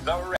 The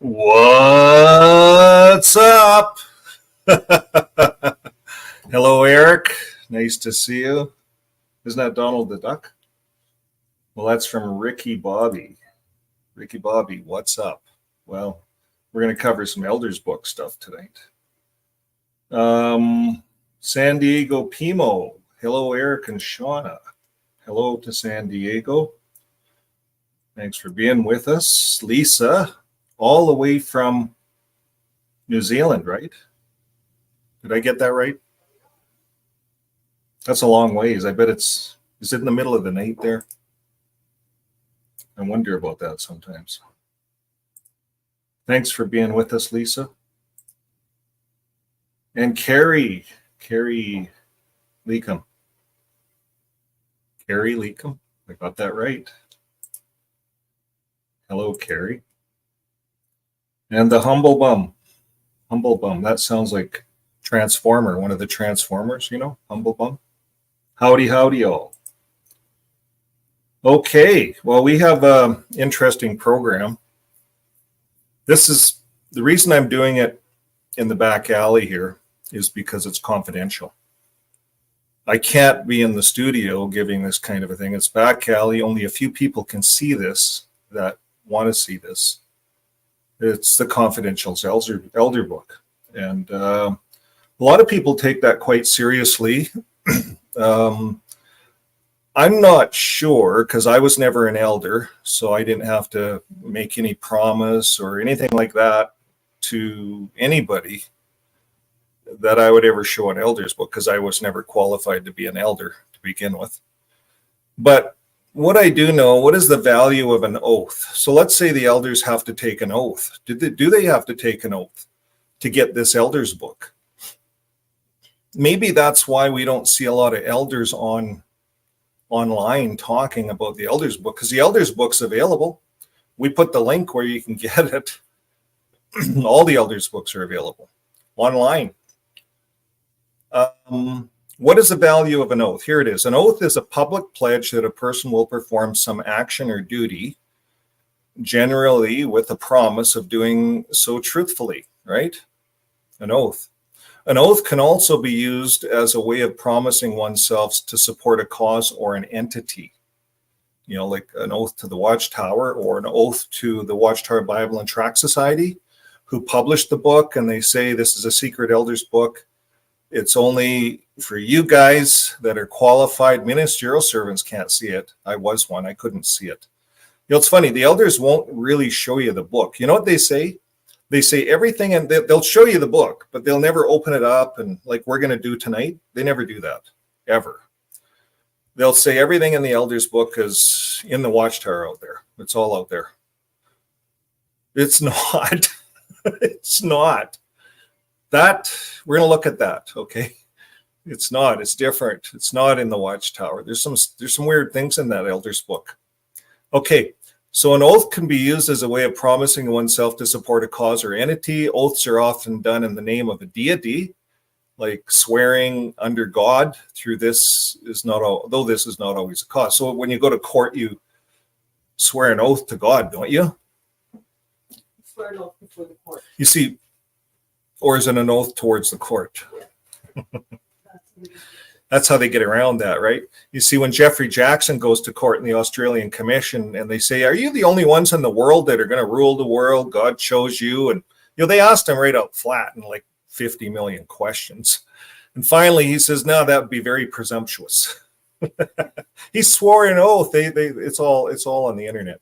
What's up? Hello, Eric. Nice to see you. Isn't that Donald the Duck? Well, that's from Ricky Bobby. Ricky Bobby, what's up? Well, we're going to cover some Elders book stuff tonight. San Diego Pimo. Hello, Eric and Shauna. Hello to San Diego. Thanks for being with us. Lisa, all the way from New Zealand, right? Did I get that right? That's a long ways. I bet is it in the middle of the night there? I wonder about that sometimes. Thanks for being with us, Lisa. And Carrie Leakham. Carrie Leakham, I got that right. Hello, Carrie. And the Humble Bum. Humble Bum, that sounds like Transformer, one of the Transformers, you know, Humble Bum. Howdy, howdy, all. Okay, well, we have an interesting program. This is the reason I'm doing it in the back alley here is because it's confidential. I can't be in the studio giving this kind of a thing. It's back alley. Only a few people can see this that want to see this. It's the confidential elder book. And a lot of people take that quite seriously. I'm not sure because I was never an elder, so I didn't have to make any promise or anything like that to anybody that I would ever show an elder's book because I was never qualified to be an elder to begin with. But what I do know, what is the value of an oath? So let's say the elders have to take an oath. Do they have to take an oath to get this elder's book? Maybe that's why we don't see a lot of elders online talking about the elders book, because the elders book's available. We put the link where you can get it. All the elders books are available online. What is the value of an oath? Here it is. An oath is a public pledge that a person will perform some action or duty, generally with a promise of doing so truthfully, right? An oath. An oath can also be used as a way of promising oneself to support a cause or an entity. You know, like an oath to the Watchtower or an oath to the Watchtower Bible and Tract Society, who published the book, and they say this is a secret elders book. It's only for you guys that are qualified. Ministerial servants can't see it. I was one. I couldn't see it. You know, it's funny. The elders won't really show you the book. You know what they say? They say everything, and they'll show you the book, but they'll never open it up. And like we're going to do tonight, they never do that, ever. They'll say everything in the elders book is in the Watchtower out there. It's all out there. It's not. It's not. That we're going to look at that, okay? It's not. It's different. It's not in the Watchtower. There's some weird things in that elders book. Okay, so an oath can be used as a way of promising oneself to support a cause or entity. Oaths are often done in the name of a deity, like swearing under God. Through this is not, though this is not always a cause. So when you go to court, you swear an oath to God, don't you? Swear an oath before the court. You see. Or is it an oath towards the court? That's how they get around that, right? You see, when Jeffrey Jackson goes to court in the Australian Commission and they say, are you the only ones in the world that are going to rule the world? God chose you. And, they asked him right out flat in like 50 million questions. And finally he says, no, that would be very presumptuous. He swore an oath. It's all on the internet.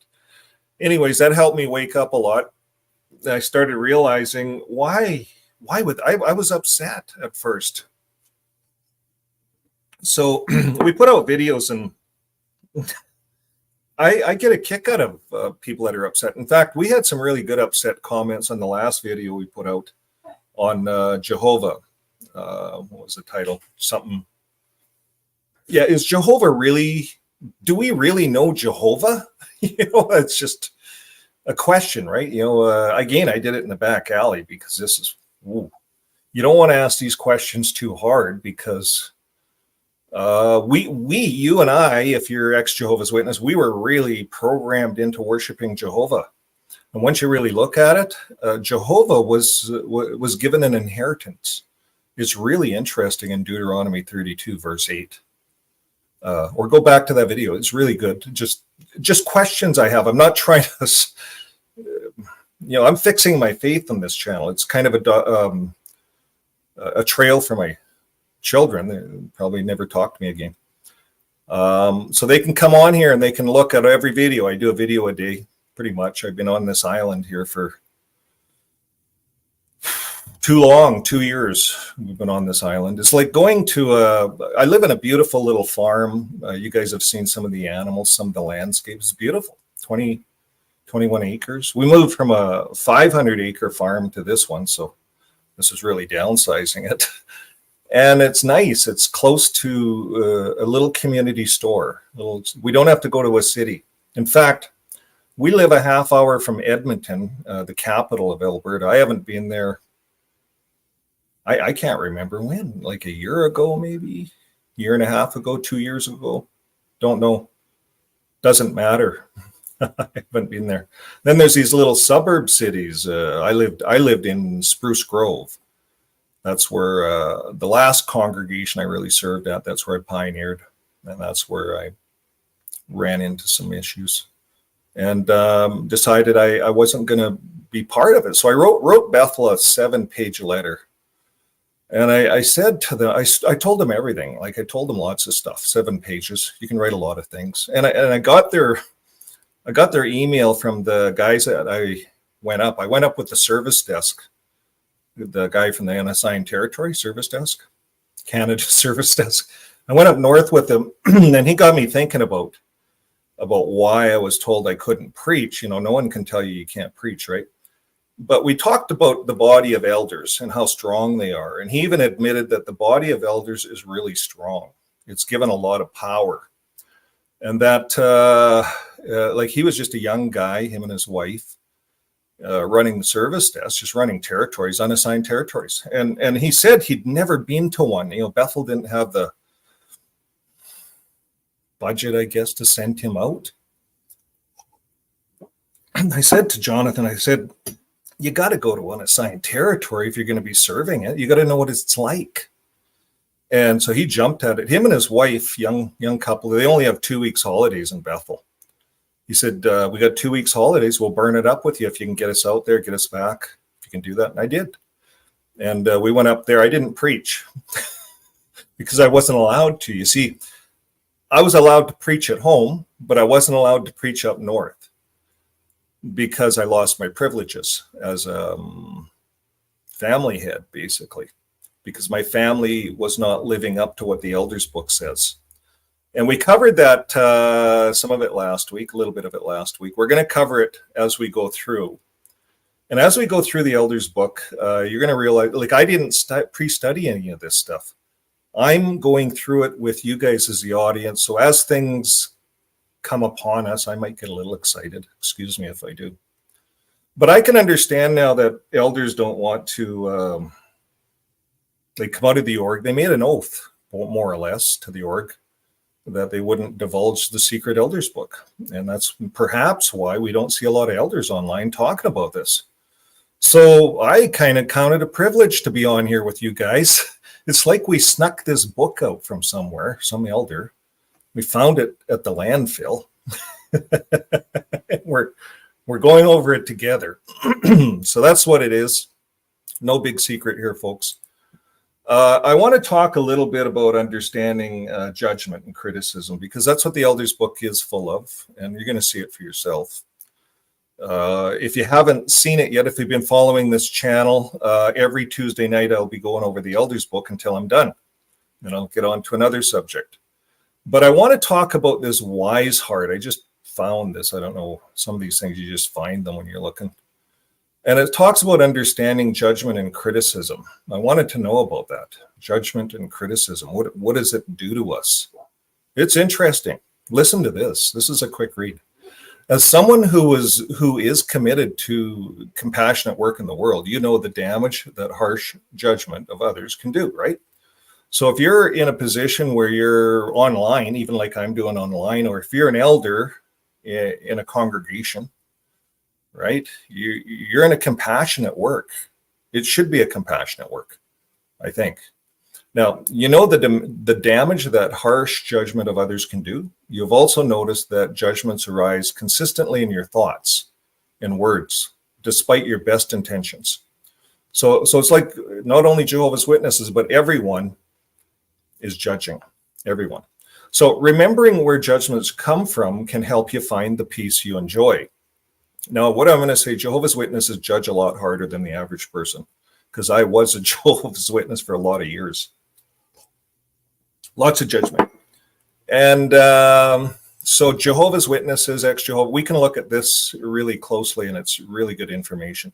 Anyways, that helped me wake up a lot. I started realizing why would I was upset at first. So we put out videos, and I get a kick out of people that are upset. In fact, we had some really good upset comments on the last video we put out on Jehovah. What was the title? Something. Yeah, is Jehovah really? Do we really know Jehovah? It's just a question, right? Again, I did it in the back alley because this is. Ooh, you don't want to ask these questions too hard because. You and I, if you're ex-Jehovah's Witness, we were really programmed into worshiping Jehovah. And once you really look at it, Jehovah was given an inheritance. It's really interesting in Deuteronomy 32, verse 8. Or go back to that video. It's really good. Just questions I have. I'm not trying to, I'm fixing my faith on this channel. It's kind of a trail for my children. They probably never talk to me again. So they can come on here and they can look at every video. I do a video a day, pretty much. I've been on this island here for too long, 2 years. We've been on this island. It's like going to I live in a beautiful little farm. You guys have seen some of the animals, some of the landscapes. It's beautiful. 21 acres. We moved from a 500-acre farm to this one. So this is really downsizing it. And it's nice. It's close to a little community store. We don't have to go to a city. In fact, we live a half hour from Edmonton, the capital of Alberta. I haven't been there. I can't remember when, like a year ago, maybe year and a half ago, 2 years ago. Don't know. Doesn't matter. I haven't been there. Then there's these little suburb cities. I lived in Spruce Grove. That's where the last congregation I really served at, that's where I pioneered. And that's where I ran into some issues and decided I wasn't going to be part of it. So I wrote Bethel a 7-page letter. And I said to them, I told them everything. Like I told them lots of stuff, 7 pages. You can write a lot of things. And I got their email from the guys that I went up. I went up with the service desk. The guy from the unassigned territory service desk, Canada service desk. I went up north with him, and he got me thinking about why I was told I couldn't preach. No one can tell you can't preach, right? But we talked about the body of elders and how strong they are. And he even admitted that the body of elders is really strong. It's given a lot of power. And that, like he was just a young guy, him and his wife, running the service desk, just running territories, unassigned territories. And he said he'd never been to one. Bethel didn't have the budget, I guess, to send him out. And I said to Jonathan, you got to go to unassigned territory if you're going to be serving it. You got to know what it's like. And so he jumped at it. Him and his wife, young couple, they only have 2 weeks holidays in Bethel. He said, we got 2 weeks holidays. We'll burn it up with you if you can get us out there, get us back. If you can do that. And I did. And we went up there. I didn't preach because I wasn't allowed to. You see, I was allowed to preach at home, but I wasn't allowed to preach up north because I lost my privileges as a family head, basically, because my family was not living up to what the elders book says. And we covered that, some of it last week, a little bit of it last week. We're going to cover it as we go through. And as we go through the elders book, you're going to realize, like, I didn't pre-study any of this stuff. I'm going through it with you guys as the audience. So as things come upon us, I might get a little excited. Excuse me if I do. But I can understand now that elders don't want to, they come out of the org. They made an oath, more or less, to the org, that they wouldn't divulge the secret elders book. And that's perhaps why we don't see a lot of elders online talking about this. So I kind of count it a privilege to be on here with you guys. It's like we snuck this book out from somewhere, some elder. We found it at the landfill. we're going over it together. So that's what it is. No big secret here, folks. I want to talk a little bit about understanding judgment and criticism, because that's what the Elders book is full of, and you're going to see it for yourself. If you haven't seen it yet, if you've been following this channel, every Tuesday night I'll be going over the Elders book until I'm done, and I'll get on to another subject. But I want to talk about this wise heart. I just found this. I don't know, some of these things you just find them when you're looking. And it talks about understanding judgment and criticism. I wanted to know about that. Judgment and criticism. What does it do to us? It's interesting. Listen to this. This is a quick read. As someone who is committed to compassionate work in the world, you know the damage that harsh judgment of others can do, right? So if you're in a position where you're online, even like I'm doing online, or if you're an elder in a congregation, right? You're in a compassionate work. It should be a compassionate work, I think. Now, you know the damage that harsh judgment of others can do. You've also noticed that judgments arise consistently in your thoughts and words, despite your best intentions. So it's like not only Jehovah's Witnesses, but everyone is judging, everyone. So remembering where judgments come from can help you find the peace you enjoy. Now, what I'm going to say, Jehovah's Witnesses judge a lot harder than the average person, because I was a Jehovah's Witness for a lot of years. Lots of judgment. And so Jehovah's Witnesses, ex-Jehovah, we can look at this really closely, and it's really good information.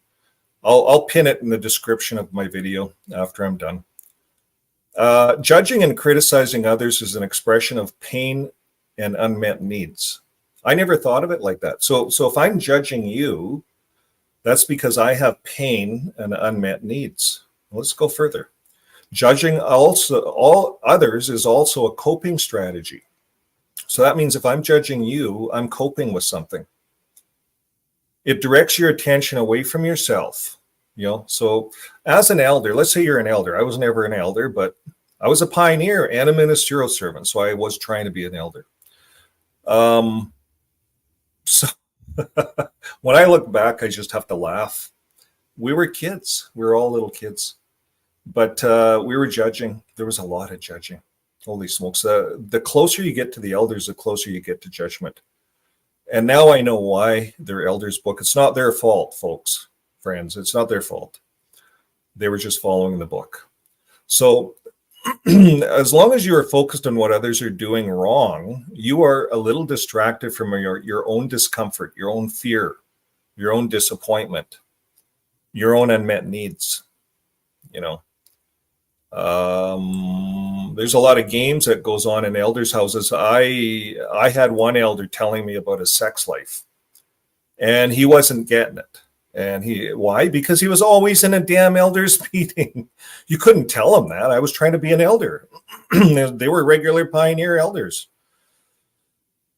I'll pin it in the description of my video after I'm done. Judging and criticizing others is an expression of pain and unmet needs. I never thought of it like that. So if I'm judging you, that's because I have pain and unmet needs. Let's go further. Judging also all others is also a coping strategy. So that means if I'm judging you, I'm coping with something. It directs your attention away from yourself. So as an elder, let's say you're an elder. I was never an elder, but I was a pioneer and a ministerial servant. So I was trying to be an elder. So when I look back, I just have to laugh. We were kids. We were all little kids. But we were judging. There was a lot of judging. Holy smokes. The closer you get to the elders, the closer you get to judgment. And now I know why their elders book. It's not their fault, folks, friends. It's not their fault. They were just following the book. So as long as you are focused on what others are doing wrong, you are a little distracted from your own discomfort, your own fear, your own disappointment, your own unmet needs. There's a lot of games that goes on in elders' houses. I had one elder telling me about his sex life, and he wasn't getting it. And why? Because he was always in a damn elders meeting. You couldn't tell him that. I was trying to be an elder. They were regular pioneer elders.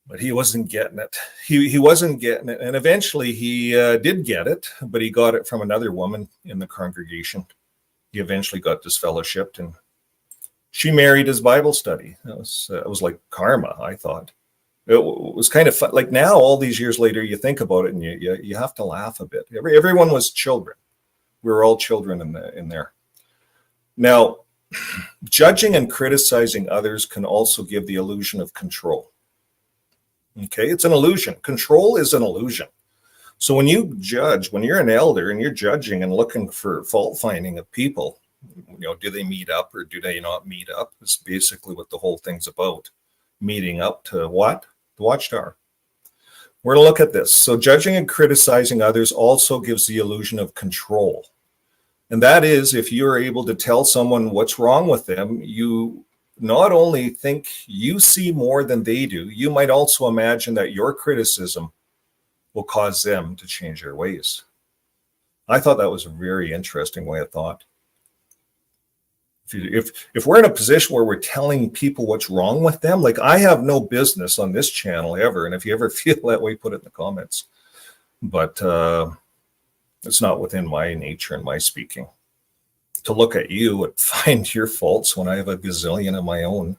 But he wasn't getting it. He wasn't getting it. And eventually he did get it, but he got it from another woman in the congregation. He eventually got disfellowshipped, and she married his Bible study. It was like karma, I thought. It was kind of fun. Like now, all these years later, you think about it and you have to laugh a bit. Everyone was children. We were all children in there. Now, judging and criticizing others can also give the illusion of control. Okay, it's an illusion. Control is an illusion. So when you judge, when you're an elder and you're judging and looking for fault finding of people, do they meet up or do they not meet up? It's basically what the whole thing's about. Meeting up to what? The Watchtower. We're going to look at this. So judging and criticizing others also gives the illusion of control. And that is, if you're able to tell someone what's wrong with them, you not only think you see more than they do, you might also imagine that your criticism will cause them to change their ways. I thought that was a very interesting way of thought. If we're in a position where we're telling people what's wrong with them, like I have no business on this channel ever. And if you ever feel that way, put it in the comments. But It's not within my nature and my speaking to look at you and find your faults when I have a gazillion of my own.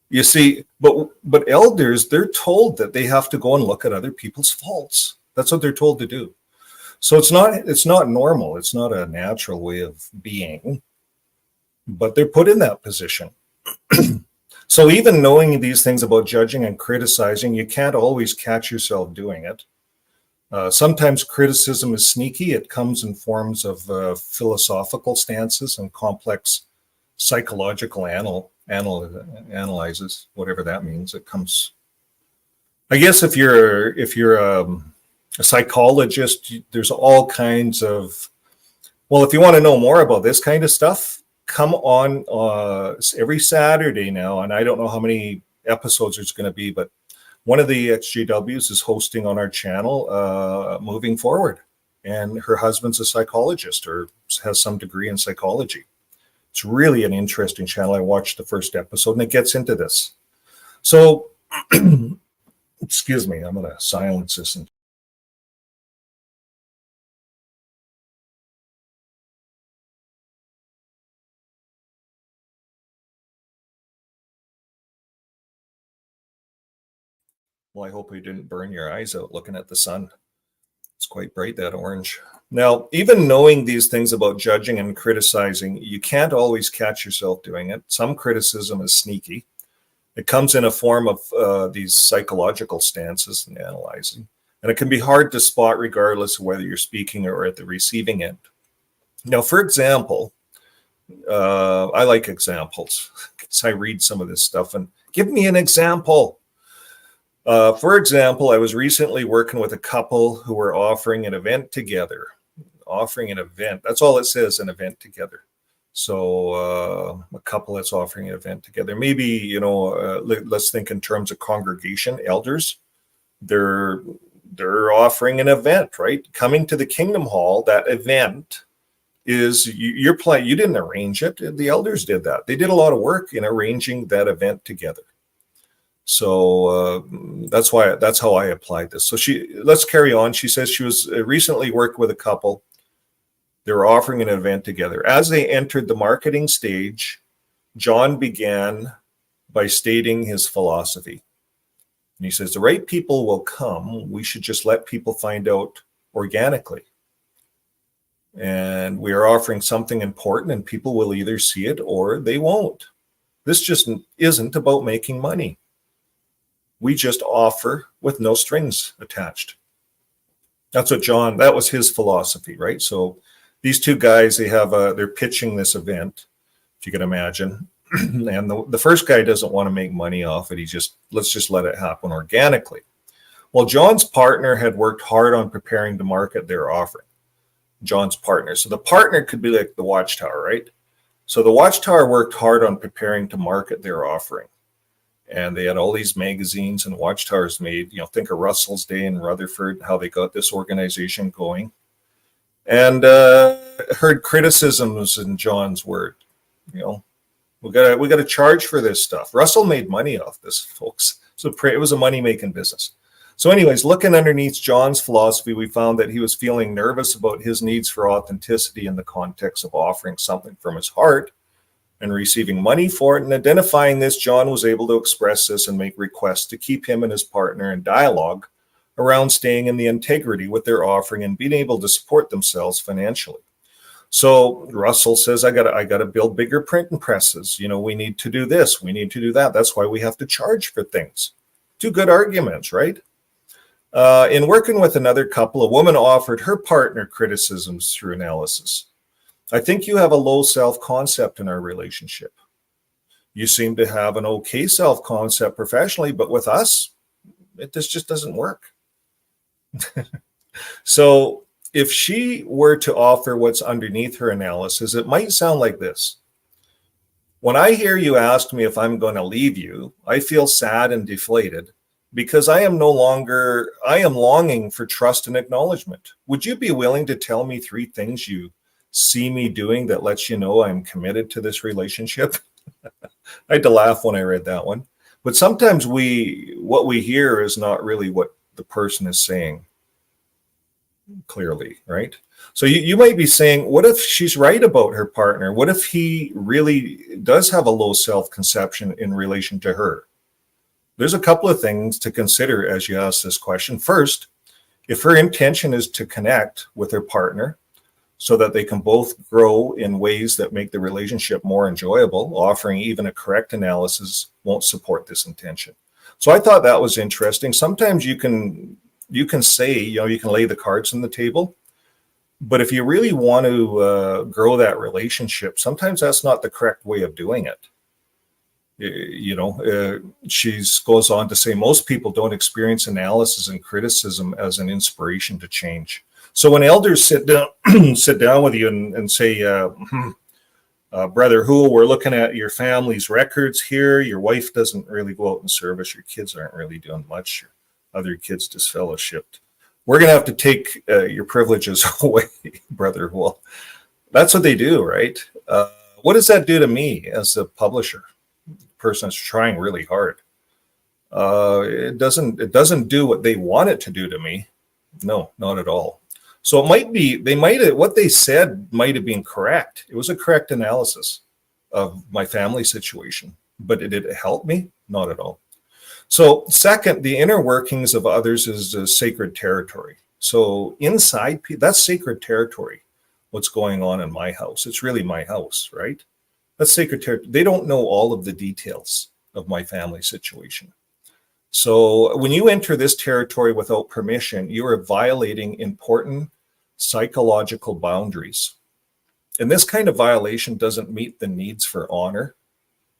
You see, but elders, they're told that they have to go and look at other people's faults. That's what they're told to do. So it's not normal. It's not a natural way of being, but they're put in that position. So even knowing these things about judging and criticizing, you can't always catch yourself doing it. Sometimes criticism is sneaky. It comes in forms of philosophical stances and complex psychological analyzes, whatever that means. It comes, I guess, if you're a psychologist, there's all kinds of, well, if you want to know more about this kind of stuff, come on every Saturday now, and I don't know how many episodes there's going to be, but one of the ExJWs is hosting on our channel moving forward, and her husband's a psychologist or has some degree in psychology. It's really an interesting channel. I watched the first episode, and it gets into this. So, excuse me, I'm going to silence this. Well, I hope we didn't burn your eyes out looking at the sun. It's quite bright, that orange. Now, even knowing these things about judging and criticizing, you can't always catch yourself doing it. Some criticism is sneaky. It comes in a form of these psychological stances and analyzing. And it can be hard to spot regardless of whether you're speaking or at the receiving end. Now, for example, I like examples because I read some of this stuff and give me an example. For example, I was recently working with a couple who were offering an event together. Offering an event. That's all it says, an event together. So a couple that's offering an event together. Maybe, let's think in terms of congregation, elders. They're offering an event, right? Coming to the Kingdom Hall, that event is your play. You didn't arrange it. The elders did that. They did a lot of work in arranging that event together. So that's how I applied this. So let's carry on. She says she was recently worked with a couple. They were offering an event together. As they entered the marketing stage, John began by stating his philosophy. And he says, the right people will come. We should just let people find out organically. And we are offering something important, and people will either see it or they won't. This just isn't about making money. We just offer with no strings attached. That was his philosophy, right? So these two guys, they're pitching this event, if you can imagine. And the first guy doesn't want to make money off it. Let's just let it happen organically. Well, John's partner had worked hard on preparing to market their offering. John's partner. So the partner could be like the Watchtower, right? So the Watchtower worked hard on preparing to market their offering. And they had all these magazines and Watchtowers made, think of Russell's Day in Rutherford, how they got this organization going. And heard criticisms in John's word. We got to charge for this stuff. Russell made money off this, folks. So it was a money-making business. So anyways, looking underneath John's philosophy, we found that he was feeling nervous about his needs for authenticity in the context of offering something from his heart and receiving money for it. And identifying this, John was able to express this and make requests to keep him and his partner in dialogue around staying in the integrity with their offering and being able to support themselves financially. So Russell says, I gotta build bigger printing presses. We need to do this. We need to do that. That's why we have to charge for things. Two good arguments, right? In working with another couple, a woman offered her partner criticisms through analysis. I think you have a low self-concept in our relationship. You seem to have an okay self-concept professionally, but with us, this just doesn't work. So if she were to offer what's underneath her analysis, it might sound like this. When I hear you ask me if I'm going to leave you, I feel sad and deflated because I am longing for trust and acknowledgement. Would you be willing to tell me 3 things you see me doing that lets you know I'm committed to this relationship? I had to laugh when I read that one. But sometimes what we hear is not really what the person is saying. clearly, right? So you might be saying, what if she's right about her partner? What if he really does have a low self-conception in relation to her? There's a couple of things to consider as you ask this question. First, if her intention is to connect with her partner so that they can both grow in ways that make the relationship more enjoyable, offering even a correct analysis won't support this intention. So I thought that was interesting. Sometimes you can say, you can lay the cards on the table, but if you really want to grow that relationship, sometimes that's not the correct way of doing it. She goes on to say most people don't experience analysis and criticism as an inspiration to change. So when elders sit down with you and say, Brother Hoole, we're looking at your family's records here. Your wife doesn't really go out in service. Your kids aren't really doing much. Your other kids disfellowshipped. We're going to have to take your privileges away, Brother Hoole. That's what they do, right? What does that do to me as a publisher? Person is trying really hard. It doesn't do what they want it to do to me. No, not at all. So it might be, what they said might have been correct. It was a correct analysis of my family situation, but did it help me? Not at all. So second, the inner workings of others is a sacred territory. So inside, that's sacred territory. What's going on in my house? It's really my house, right? That's sacred territory. They don't know all of the details of my family situation. So when you enter this territory without permission, you are violating important psychological boundaries. And this kind of violation doesn't meet the needs for honor,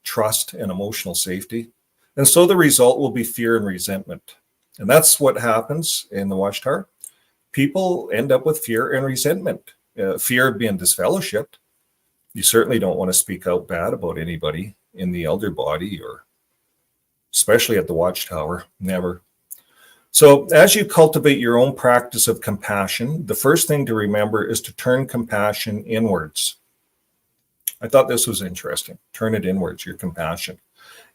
trust, and emotional safety. And so the result will be fear and resentment. And that's what happens in the Watchtower. People end up with fear and resentment. Fear of being disfellowshipped. You certainly don't want to speak out bad about anybody in the elder body, or especially at the Watchtower. Never. So as you cultivate your own practice of compassion, the first thing to remember is to turn compassion inwards. I thought this was interesting. Turn it inwards, your compassion.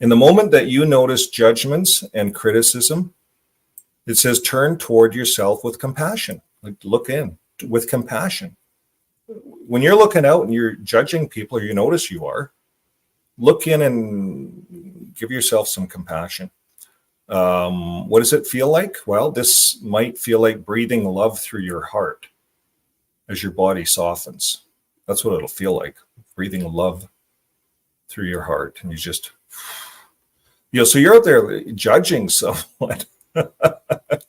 In the moment that you notice judgments and criticism, it says turn toward yourself with compassion. Like look in with compassion. When you're looking out and you're judging people, or you notice you are, look in and give yourself some compassion. What does it feel like? Well, this might feel like breathing love through your heart as your body softens. That's what it'll feel like, breathing love through your heart. And you just, so you're out there judging someone.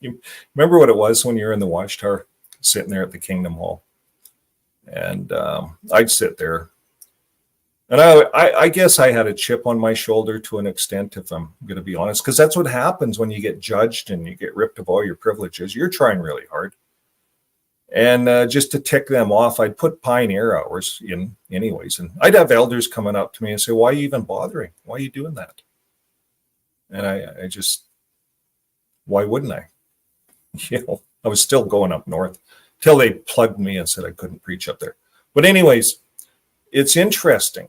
You remember what it was when you're in the Watchtower, sitting there at the Kingdom Hall? And I'd sit there. And I guess I had a chip on my shoulder to an extent, if I'm going to be honest, because that's what happens when you get judged and you get ripped of all your privileges. You're trying really hard. And just to tick them off, I'd put pioneer hours in anyways. And I'd have elders coming up to me and say, why are you even bothering? Why are you doing that? And I just, why wouldn't I? I was still going up north till they plugged me and said I couldn't preach up there. But anyways, it's interesting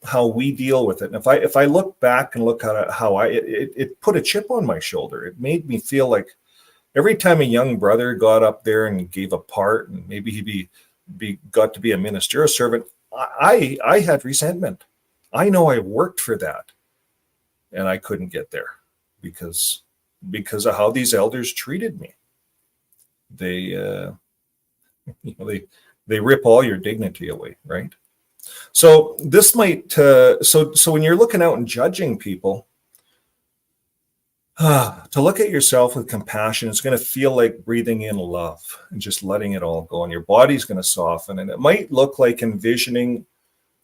how we deal with it. And if I look back and look at how it put a chip on my shoulder. It made me feel like every time a young brother got up there and gave a part, and maybe he got to be a ministerial servant, I had resentment. I know I worked for that, and I couldn't get there because of how these elders treated me. They they rip all your dignity away, right? So this might, so when you're looking out and judging people, to look at yourself with compassion, it's going to feel like breathing in love and just letting it all go. And your body's going to soften. And it might look like envisioning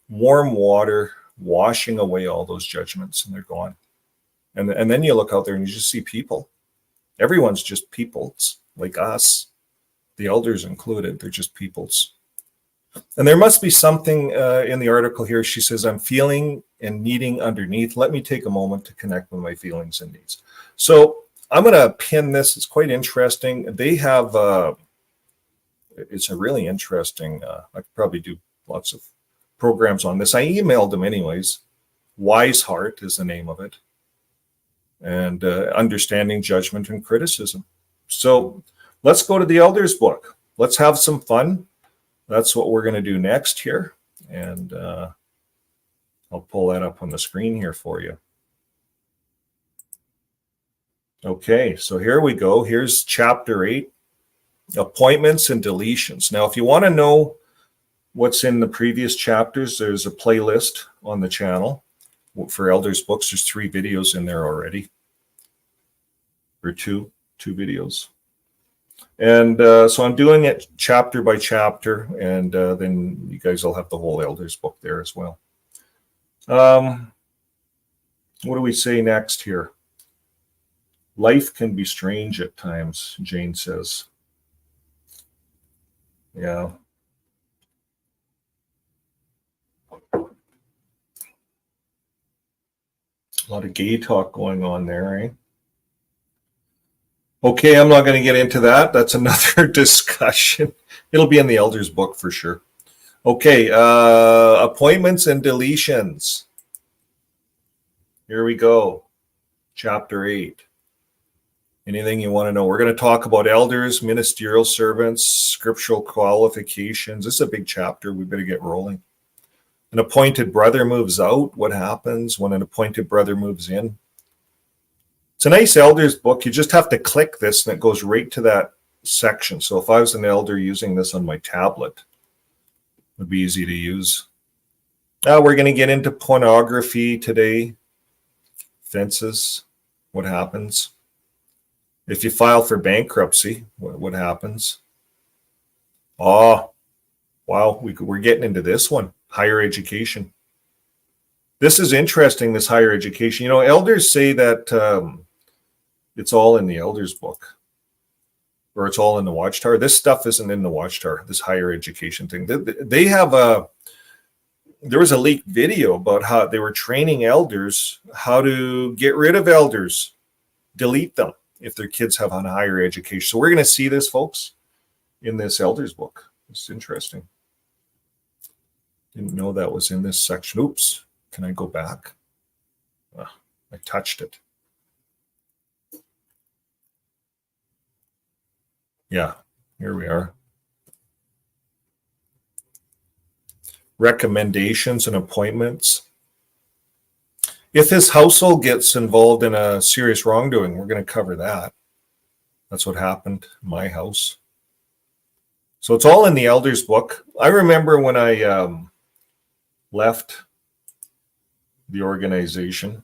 warm water washing away all those judgments, and they're gone. And then you look out there and you just see people. Everyone's just peoples like us, the elders included. They're just peoples. And there must be something in the article here. She says, I'm feeling and needing underneath. Let me take a moment to connect with my feelings and needs. So I'm going to pin this. It's quite interesting. They have, it's a really interesting, I could probably do lots of programs on this. I emailed them anyways. Wise Heart is the name of it. And understanding judgment and criticism. So let's go to the elders book. let's have some fun. That's what we're going to do next here. And I'll pull that up on the screen here for you. Okay, so here we go. Here's chapter 8, appointments and deletions. Now, if you want to know what's in the previous chapters, there's a playlist on the channel for elders books. There's 3 videos in there already, or two videos. And so I'm doing it chapter by chapter, and then you guys will have the whole elders book there as well. What do we say next here? Life can be strange at times, Jane says. Yeah. A lot of gay talk going on there, eh? Okay, I'm not going to get into that. That's another discussion. It'll be in the elders book for sure. Okay, appointments and deletions. Here we go. Chapter 8. Anything you want to know? We're going to talk about elders, ministerial servants, scriptural qualifications. This is a big chapter. We better get rolling. An appointed brother moves out. What happens when an appointed brother moves in? It's a nice elders book. You just have to click this and it goes right to that section. So if I was an elder using this on my tablet, it would be easy to use. We're going to get into pornography today. Fences. What happens? If you file for bankruptcy, what happens? Oh, wow, we're getting into this one. Higher education. This is interesting, this higher education. You know, elders say that it's all in the elders book, or it's all in the Watchtower. This stuff isn't in the Watchtower, this higher education thing. They have there was a leaked video about how they were training elders how to get rid of elders, delete them if their kids have on higher education. So we're going to see this, folks, in this elders book. It's interesting. Didn't know that was in this section. Oops. Can I go back? I touched it. Yeah, here we are. Recommendations and appointments. If his household gets involved in a serious wrongdoing, we're going to cover that. That's what happened in my house. So it's all in the elders book. I remember when I left the organization,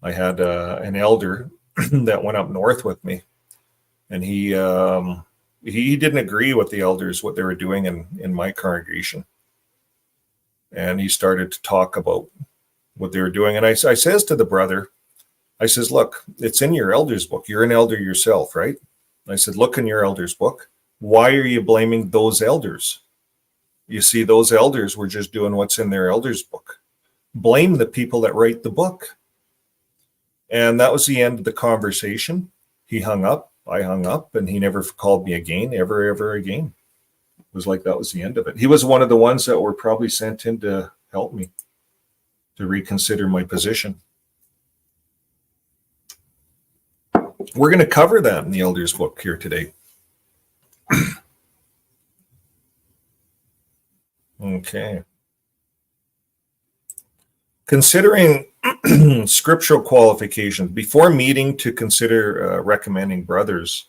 I had an elder that went up north with me, and he didn't agree with the elders, what they were doing in my congregation. And he started to talk about what they were doing. And I says to the brother, I says, look, it's in your elders book. You're an elder yourself, right? I said, look in your elders book. Why are you blaming those elders? You see, those elders were just doing what's in their elders book. Blame the people that write the book. And that was the end of the conversation. He hung up, I hung up, and he never called me again, ever again. It was like that was the end of it. He was one of the ones that were probably sent in to help me to reconsider my position. We're going to cover that in the elders book here today. Okay. Considering scriptural qualifications, before meeting to consider recommending brothers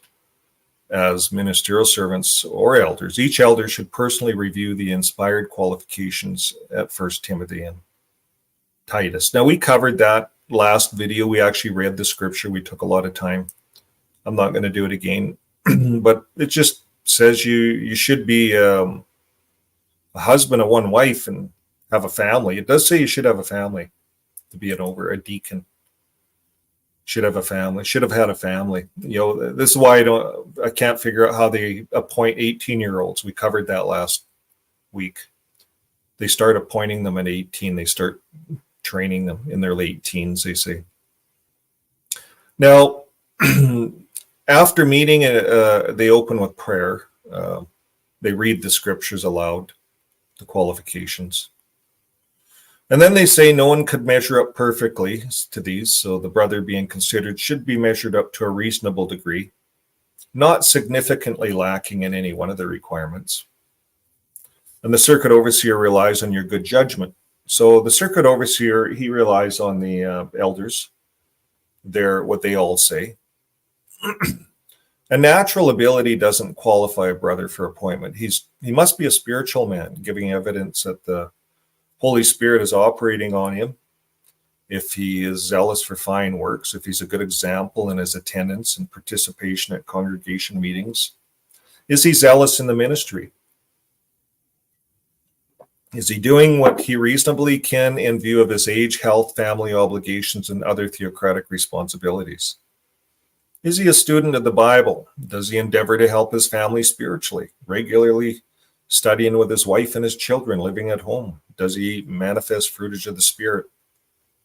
as ministerial servants or elders, each elder should personally review the inspired qualifications at 1 Timothy and Titus. Now, we covered that last video. We actually read the scripture. We took a lot of time. I'm not going to do it again, but it just says you should be a husband of one wife and have a family. It does say you should have a family to be a deacon. Should have a family, should have had a family. You know, this is why I can't figure out how they appoint 18-year-olds. We covered that last week. They start appointing them at 18. They start training them in their late teens, they say. Now, after meeting, they open with prayer. They read the scriptures aloud, the qualifications. And then they say no one could measure up perfectly to these, so the brother being considered should be measured up to a reasonable degree. not significantly lacking in any one of the requirements. And the circuit overseer relies on your good judgment. So the circuit overseer, he relies on the elders, what they all say. A natural ability doesn't qualify a brother for appointment. He must be a spiritual man, giving evidence that the Holy Spirit is operating on him. If he is zealous for fine works, if he's a good example in his attendance and participation at congregation meetings, is he zealous in the ministry? Is he doing what he reasonably can in view of his age, health, family obligations, and other theocratic responsibilities? Is he a student of the Bible? Does he endeavor to help his family spiritually, regularly studying with his wife and his children, living at home? Does he manifest fruitage of the Spirit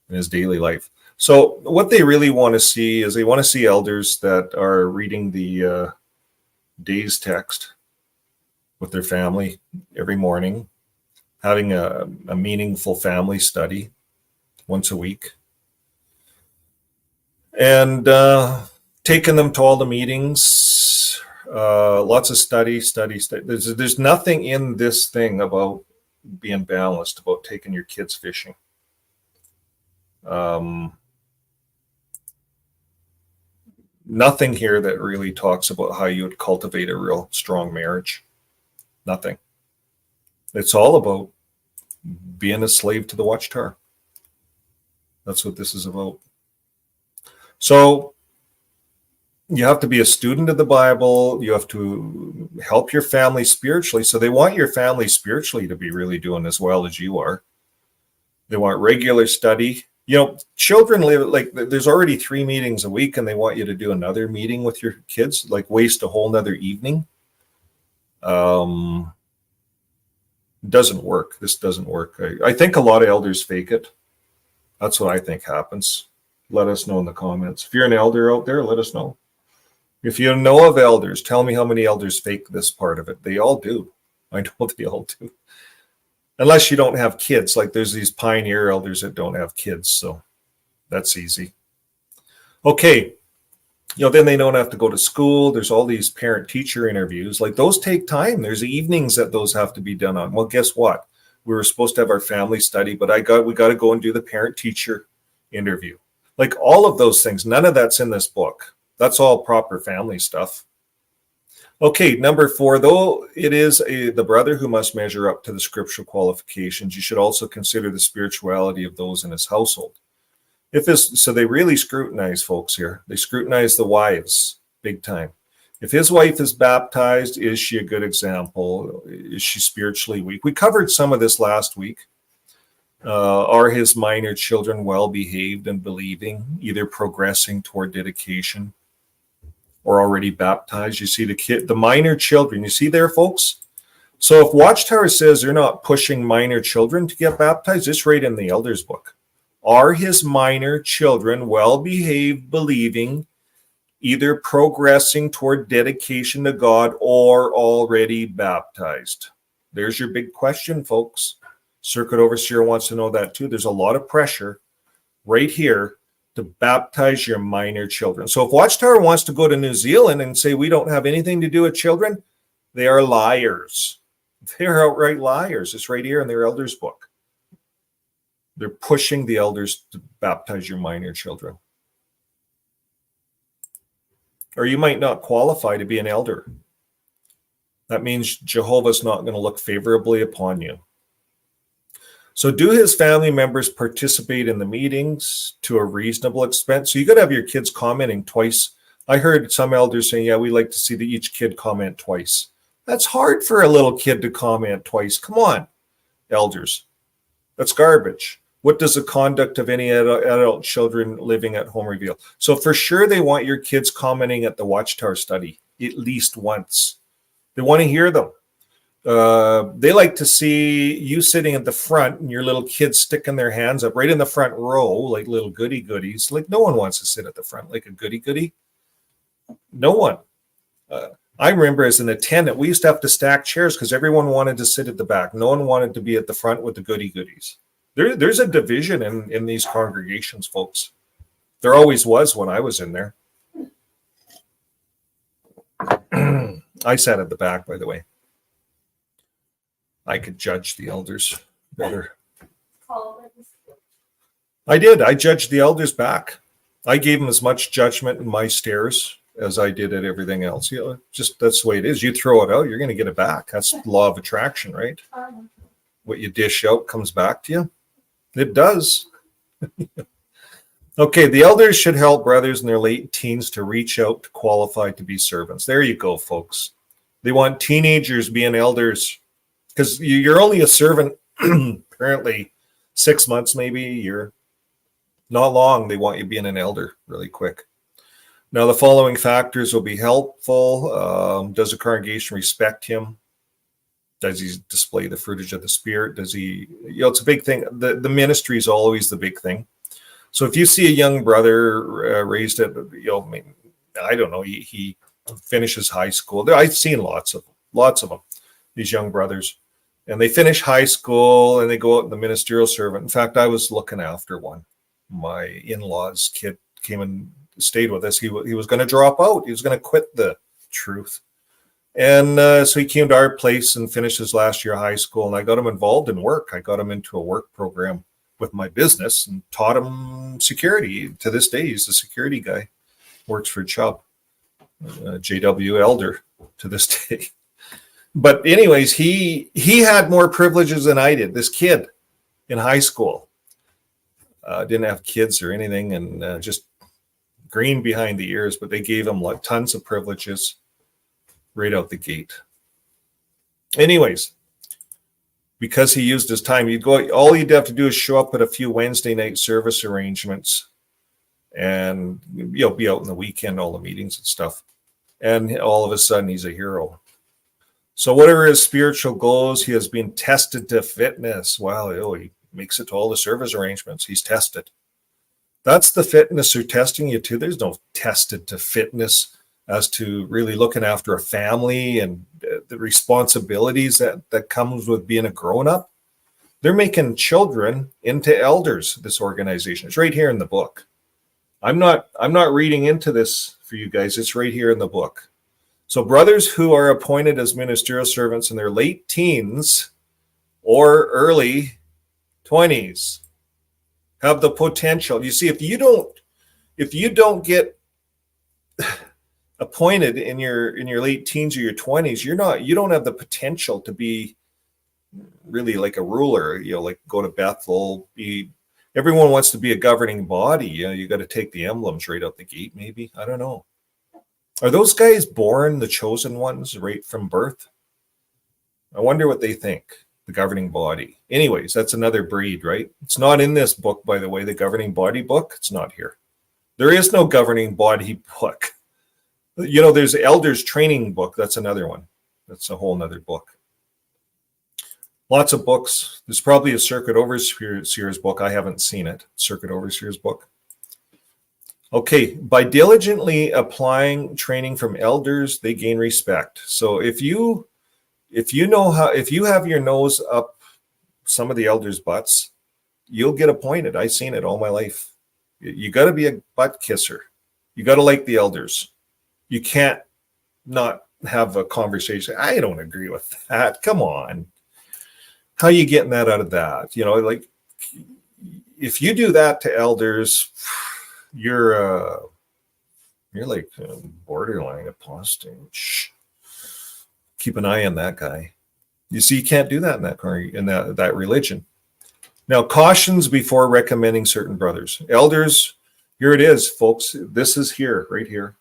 in his daily life? So what they really want to see is they want to see elders that are reading the day's text with their family every morning, having a meaningful family study once a week, and taking them to all the meetings, lots of study. There's nothing in this thing about being balanced, about taking your kids fishing. Nothing here that really talks about how you would cultivate a real strong marriage. Nothing. It's all about being a slave to the watchtower. That's what this is about. So you have to be a student of the Bible. You have to help your family spiritually. So they want your family spiritually to be really doing as well as you are. They want regular study. You know, children live like there's already 3 meetings a week and they want you to do another meeting with your kids, like waste a whole nother evening. Doesn't work. This doesn't work. I think a lot of elders fake it. That's what I think happens. Let us know in the comments. If you're an elder out there, let us know. If you know of elders, tell me how many elders fake this part of it. They all do. I know they all do. Unless you don't have kids. Like there's these pioneer elders that don't have kids. So that's easy. Okay. You know, then they don't have to go to school. There's all these parent-teacher interviews. Like those take time. There's evenings that those have to be done on. Well, guess what? We were supposed to have our family study, but we got to go and do the parent-teacher interview. Like all of those things. None of that's in this book. That's all proper family stuff. Okay, number 4, though it is the brother who must measure up to the scriptural qualifications, you should also consider the spirituality of those in his household. So they really scrutinize folks here. They scrutinize the wives big time. If his wife is baptized, is she a good example? Is she spiritually weak? We covered some of this last week. Are his minor children well behaved and believing, either progressing toward dedication or already baptized? You see the minor children, you see there, folks? So if Watchtower says they're not pushing minor children to get baptized, it's right in the elders book. Are his minor children well behaved, believing, either progressing toward dedication to God or already baptized? There's your big question, folks. Circuit overseer wants to know that too. There's a lot of pressure right here to baptize your minor children. So if Watchtower wants to go to New Zealand and say we don't have anything to do with children, they are liars. They're outright liars. It's right here in their elders book. They're pushing the elders to baptize your minor children. Or you might not qualify to be an elder. That means Jehovah's not going to look favorably upon you. So do his family members participate in the meetings to a reasonable extent? So you got to have your kids commenting twice. I heard some elders saying, yeah, we like to see each kid comment twice. That's hard for a little kid to comment twice. Come on, elders. That's garbage. What does the conduct of any adult children living at home reveal? So for sure, they want your kids commenting at the Watchtower study at least once. They want to hear them. They like to see you sitting at the front and your little kids sticking their hands up right in the front row, like little goody-goodies. Like no one wants to sit at the front like a goody-goody. No one. I remember as an attendant, we used to have to stack chairs because everyone wanted to sit at the back. No one wanted to be at the front with the goody-goodies. There's a division in these congregations, folks. There always was when I was in there. I sat at the back, by the way. I could judge the elders better. I did. I judged the elders back. I gave them as much judgment in my stares as I did at everything else. You know, just that's the way it is. You throw it out, you're going to get it back. That's the law of attraction, right? What you dish out comes back to you. It does. Okay, the elders should help brothers in their late teens to reach out to qualify to be servants. There you go, folks. They want teenagers being elders because you're only a servant apparently 6 months, maybe a year. Not long. They want you being an elder really quick. Now, the following factors will be helpful. Does the congregation respect him? Does he display the fruitage of the Spirit? Does he, it's a big thing. The ministry is always the big thing. So if you see a young brother raised at, I don't know, he finishes high school. I've seen lots of them, these young brothers. And they finish high school and they go out in the ministerial servant. In fact, I was looking after one. My in-laws' kid came and stayed with us. He was going to drop out. He was going to quit the truth. And so he came to our place and finished his last year of high school. And I got him involved in work. I got him into a work program with my business and taught him security. To this day, he's a security guy. Works for Chubb, JW elder to this day. But anyways, he had more privileges than I did. This kid in high school didn't have kids or anything, and just green behind the ears. But they gave him like tons of privileges right out the gate. Anyways, because he used his time, all you'd have to do is show up at a few Wednesday night service arrangements, and you'll be out in the weekend, all the meetings and stuff. And all of a sudden, he's a hero. So whatever his spiritual goals, he has been tested to fitness. Wow, he makes it to all the service arrangements. He's tested. That's the fitness they're testing you to. There's no tested to fitness as to really looking after a family and the responsibilities that comes with being a grown-up. They're making children into elders, this organization. It's right here in the book. I'm not reading into this for you guys. It's right here in the book. So brothers who are appointed as ministerial servants in their late teens or early 20s have the potential. You see, if you don't get appointed in your late teens or your 20s, you don't have the potential to be really like a ruler, like go to Bethel. Everyone wants to be a governing body. You got to take the emblems right out the gate, maybe. I don't know. Are those guys born the chosen ones right from birth? I wonder what they think, the governing body. Anyways, that's another breed, right? It's not in this book, by the way, the governing body book. It's not here. There is no governing body book. There's elders training book. That's another one. That's a whole nother book. Lots of books. There's probably a Circuit Overseer's book. I haven't seen it. Circuit Overseer's book. Okay, by diligently applying training from elders, they gain respect. So if you have your nose up some of the elders' butts, you'll get appointed. I've seen it all my life. You got to be a butt kisser. You got to like the elders. You can't not have a conversation. I don't agree with that. Come on. How are you getting that out of that? Like if you do that to elders, you're like borderline apostate. Keep an eye on that guy. You see, you can't do that in that religion. Now, cautions before recommending certain brothers. Elders, here it is, folks. This is here, right here.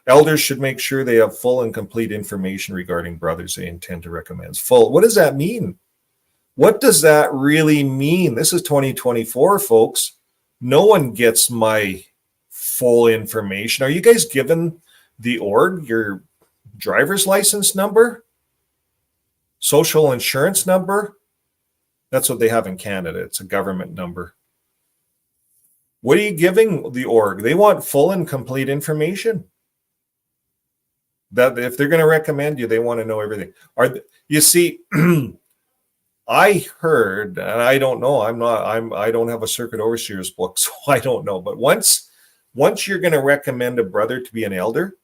Elders should make sure they have full and complete information regarding brothers they intend to recommend. Full. What does that mean? What does that really mean? This is 2024, folks. No one gets my full information. Are you guys given the org your driver's license number? Social insurance number? That's what they have in Canada. It's a government number. What are you giving the org? They want full and complete information. That if they're going to recommend you, they want to know everything. You see, I heard, and I don't know, I don't have a Circuit Overseer's book, so I don't know. But once you're going to recommend a brother to be an elder,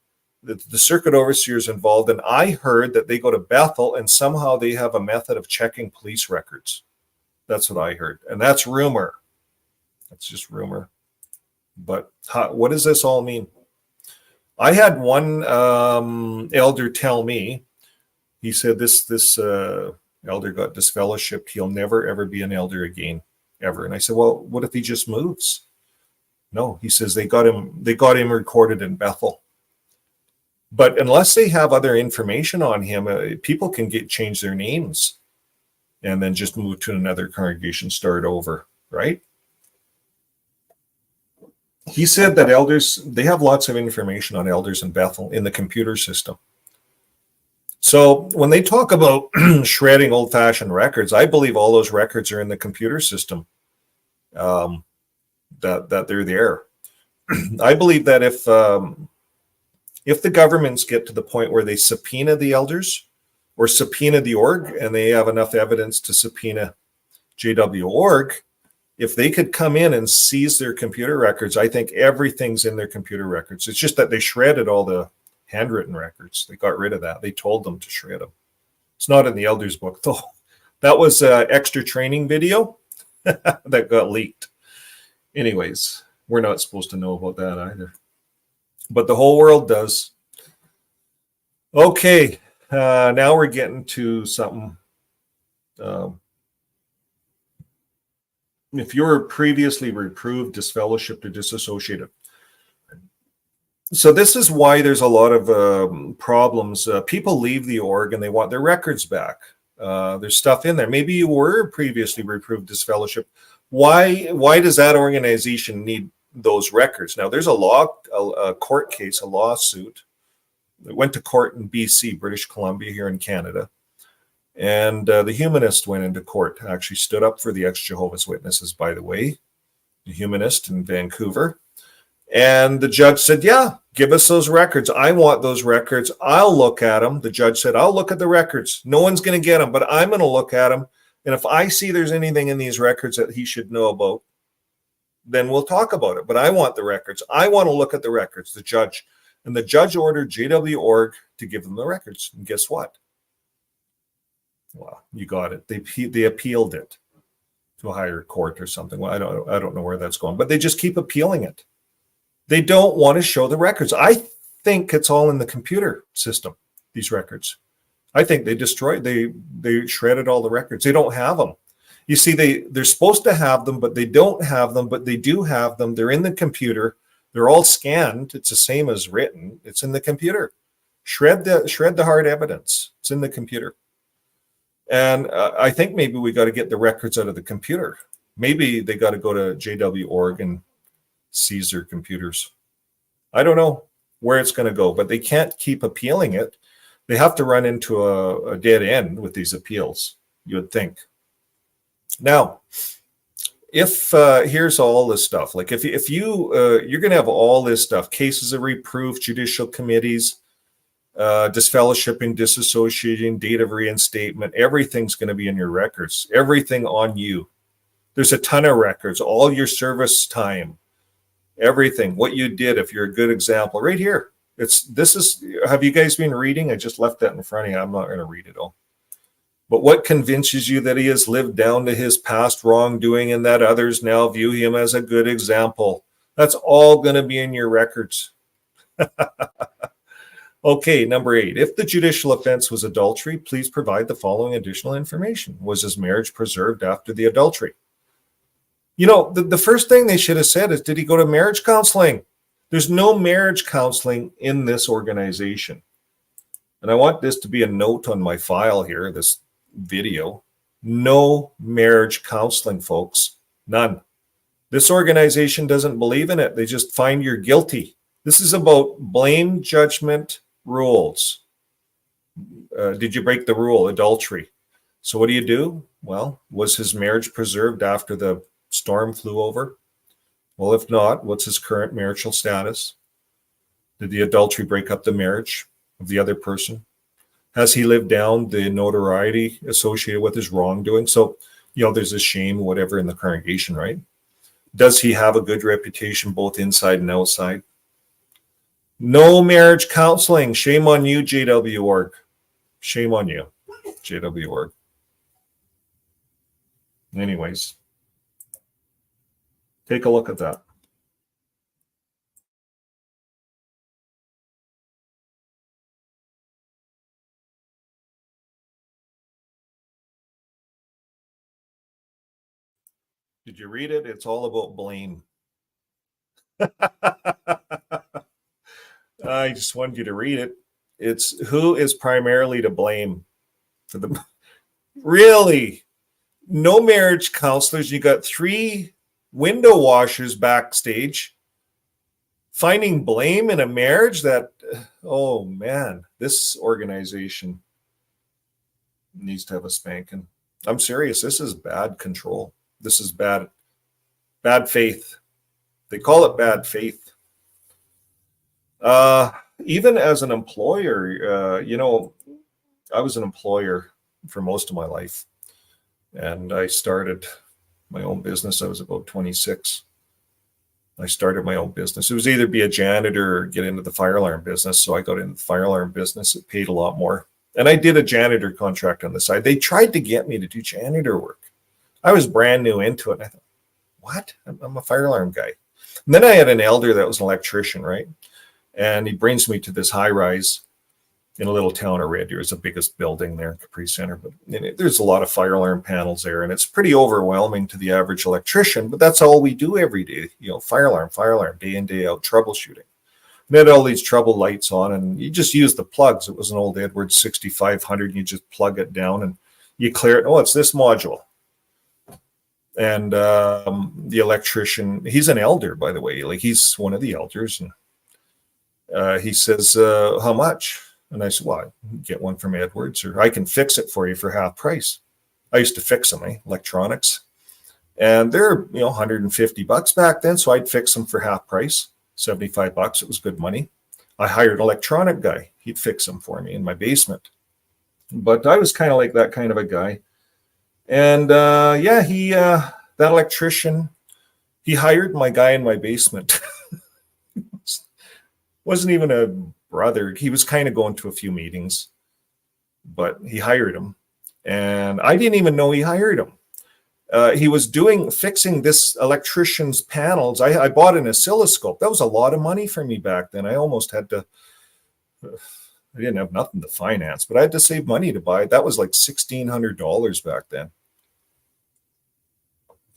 the circuit overseers involved, and I heard that they go to Bethel and somehow they have a method of checking police records. That's what I heard. And that's rumor. That's just rumor. But what does this all mean? I had one elder tell me, he said this elder got disfellowshipped. He'll never, ever be an elder again, ever. And I said, well, what if he just moves? No, he says they got him recorded in Bethel. But unless they have other information on him, people can change their names and then just move to another congregation, start over, right? He said that elders, they have lots of information on elders in Bethel in the computer system. So when they talk about shredding old-fashioned records, I believe all those records are in the computer system, that they're there. I believe that if the governments get to the point where they subpoena the elders or subpoena the org, and they have enough evidence to subpoena JW org, if they could come in and seize their computer records, I think everything's in their computer records. It's just that they shredded all the handwritten records. They got rid of that. They told them to shred them. It's not in the elders book, though. That was an extra training video that got leaked. Anyways, we're not supposed to know about that either. But the whole world does. Okay, now we're getting to something. If you were previously reproved, disfellowshipped, or disassociated. So this is why there's a lot of problems. People leave the org and they want their records back. There's stuff in there. Maybe you were previously reproved, disfellowshipped. Why does that organization need those records? Now, there's a court case, a lawsuit that went to court in BC, British Columbia, here in Canada. And the humanist went into court, actually stood up for the ex-Jehovah's Witnesses, by the way, the humanist in Vancouver. And the judge said, yeah, give us those records. I want those records. I'll look at them. The judge said, I'll look at the records. No one's going to get them, but I'm going to look at them. And if I see there's anything in these records that he should know about, then we'll talk about it. But I want the records. I want to look at the records, the judge. And the judge ordered JW.org to give them the records. And guess what? Well, you got it. They appealed it to a higher court or something. Well, I don't know where that's going, but they just keep appealing it. They don't want to show the records. I think it's all in the computer system, these records. I think they destroyed, they shredded all the records. They don't have them. You see, they're supposed to have them, but they don't have them, but they do have them. They're in the computer. They're all scanned. It's the same as written. It's in the computer. Shred the hard evidence. It's in the computer. And I think maybe we got to get the records out of the computer. Maybe they got to go to JW.org and seize their computers. I don't know where it's going to go, but they can't keep appealing it. They have to run into a dead end with these appeals, you would think. Now, if here's all this stuff, like if you're going to have all this stuff, cases of reproof, judicial committees, disfellowshipping, disassociating, date of reinstatement, everything's going to be in your records, everything on you. There's a ton of records, all your service time, everything, what you did, if you're a good example, right here. Have you guys been reading? I just left that in front of you. I'm not going to read it all. But what convinces you that he has lived down to his past wrongdoing and that others now view him as a good example? That's all going to be in your records. Okay, number 8. If the judicial offense was adultery, please provide the following additional information. Was his marriage preserved after the adultery? You know, the first thing they should have said is, did he go to marriage counseling? There's no marriage counseling in this organization. And I want this to be a note on my file here, this video. No marriage counseling, folks. None. This organization doesn't believe in it. They just find you're guilty. This is about blame, judgment, rules. Did you break the rule? Adultery. So what do? Well, was his marriage preserved after the storm flew over? Well, if not, what's his current marital status? Did the adultery break up the marriage of the other person? Has he lived down the notoriety associated with his wrongdoing? So, you know, there's a shame, whatever, in the congregation, right? Does he have a good reputation both inside and outside? No marriage counseling. Shame on you, JW org. Shame on you, JW org. Anyways, take a look at that. Did you read it? It's all about blame. I just wanted you to read it. It's who is primarily to blame for the really no marriage counselors. You got 3 window washers backstage finding blame in a marriage that, oh man, this organization needs to have a spanking. I'm serious. This is bad control. This is bad faith. They call it bad faith. Even as an employer, I was an employer for most of my life, and I started my own business. I was about 26. I started my own business. It was either be a janitor or get into the fire alarm business. So I got into the fire alarm business. It paid a lot more. And I did a janitor contract on the side. They tried to get me to do janitor work. I was brand new into it. And I thought, what? I'm a fire alarm guy. And then I had an elder that was an electrician, right? And he brings me to this high rise in a little town of Red Deer. It's the biggest building there, Capri Center. But there's a lot of fire alarm panels there, and it's pretty overwhelming to the average electrician. But that's all we do every day, fire alarm, day in, day out, troubleshooting. And had all these trouble lights on, and you just use the plugs. It was an old Edwards 6500. You just plug it down and you clear it. Oh, it's this module. And the electrician, he's an elder, by the way. Like, he's one of the elders, and he says, how much? And I said, well, I can get one from Edwards, or I can fix it for you for half price. I used to fix them, electronics. And they're, $150 back then. So I'd fix them for half price, $75. It was good money. I hired an electronic guy. He'd fix them for me in my basement. But I was kind of like that kind of a guy. And that electrician, he hired my guy in my basement. Wasn't even a brother. He was kind of going to a few meetings, but he hired him. And I didn't even know he hired him. He was fixing this electrician's panels. I bought an oscilloscope. That was a lot of money for me back then. I almost had to, I didn't have nothing to finance, but I had to save money to buy it. That was like $1,600 back then.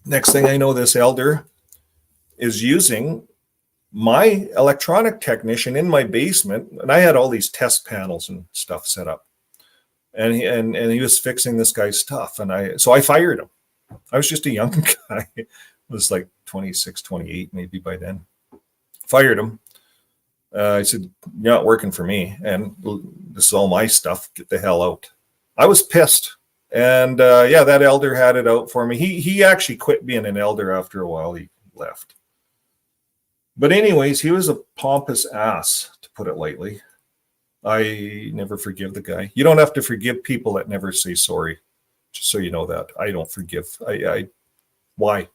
Next thing I know, this elder is using my electronic technician in my basement, and I had all these test panels and stuff set up, and he was fixing this guy's stuff, so I fired him. I was just a young guy. I was like 26, 28 maybe by then. Fired him. I said, you're not working for me, and this is all my stuff. Get the hell out. I was pissed. And that elder had it out for me. He actually quit being an elder after a while. He left. But anyways, he was a pompous ass, to put it lightly. I never forgive the guy. You don't have to forgive people that never say sorry. Just so you know that. I don't forgive. Why?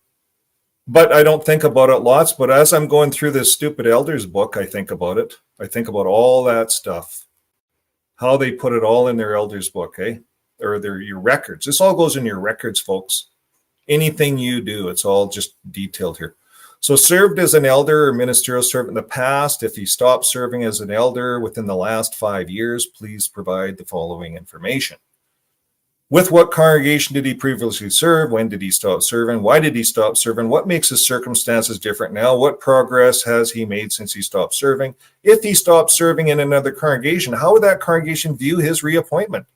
But I don't think about it lots. But as I'm going through this stupid elders book, I think about it. I think about all that stuff. How they put it all in their elders book, or your records. This all goes in your records, folks. Anything you do, it's all just detailed here. So served as an elder or ministerial servant in the past. If he stopped serving as an elder within the last 5 years, please provide the following information. With what congregation did he previously serve? When did he stop serving? Why did he stop serving? What makes his circumstances different now? What progress has he made since he stopped serving? If he stopped serving in another congregation, how would that congregation view his reappointment?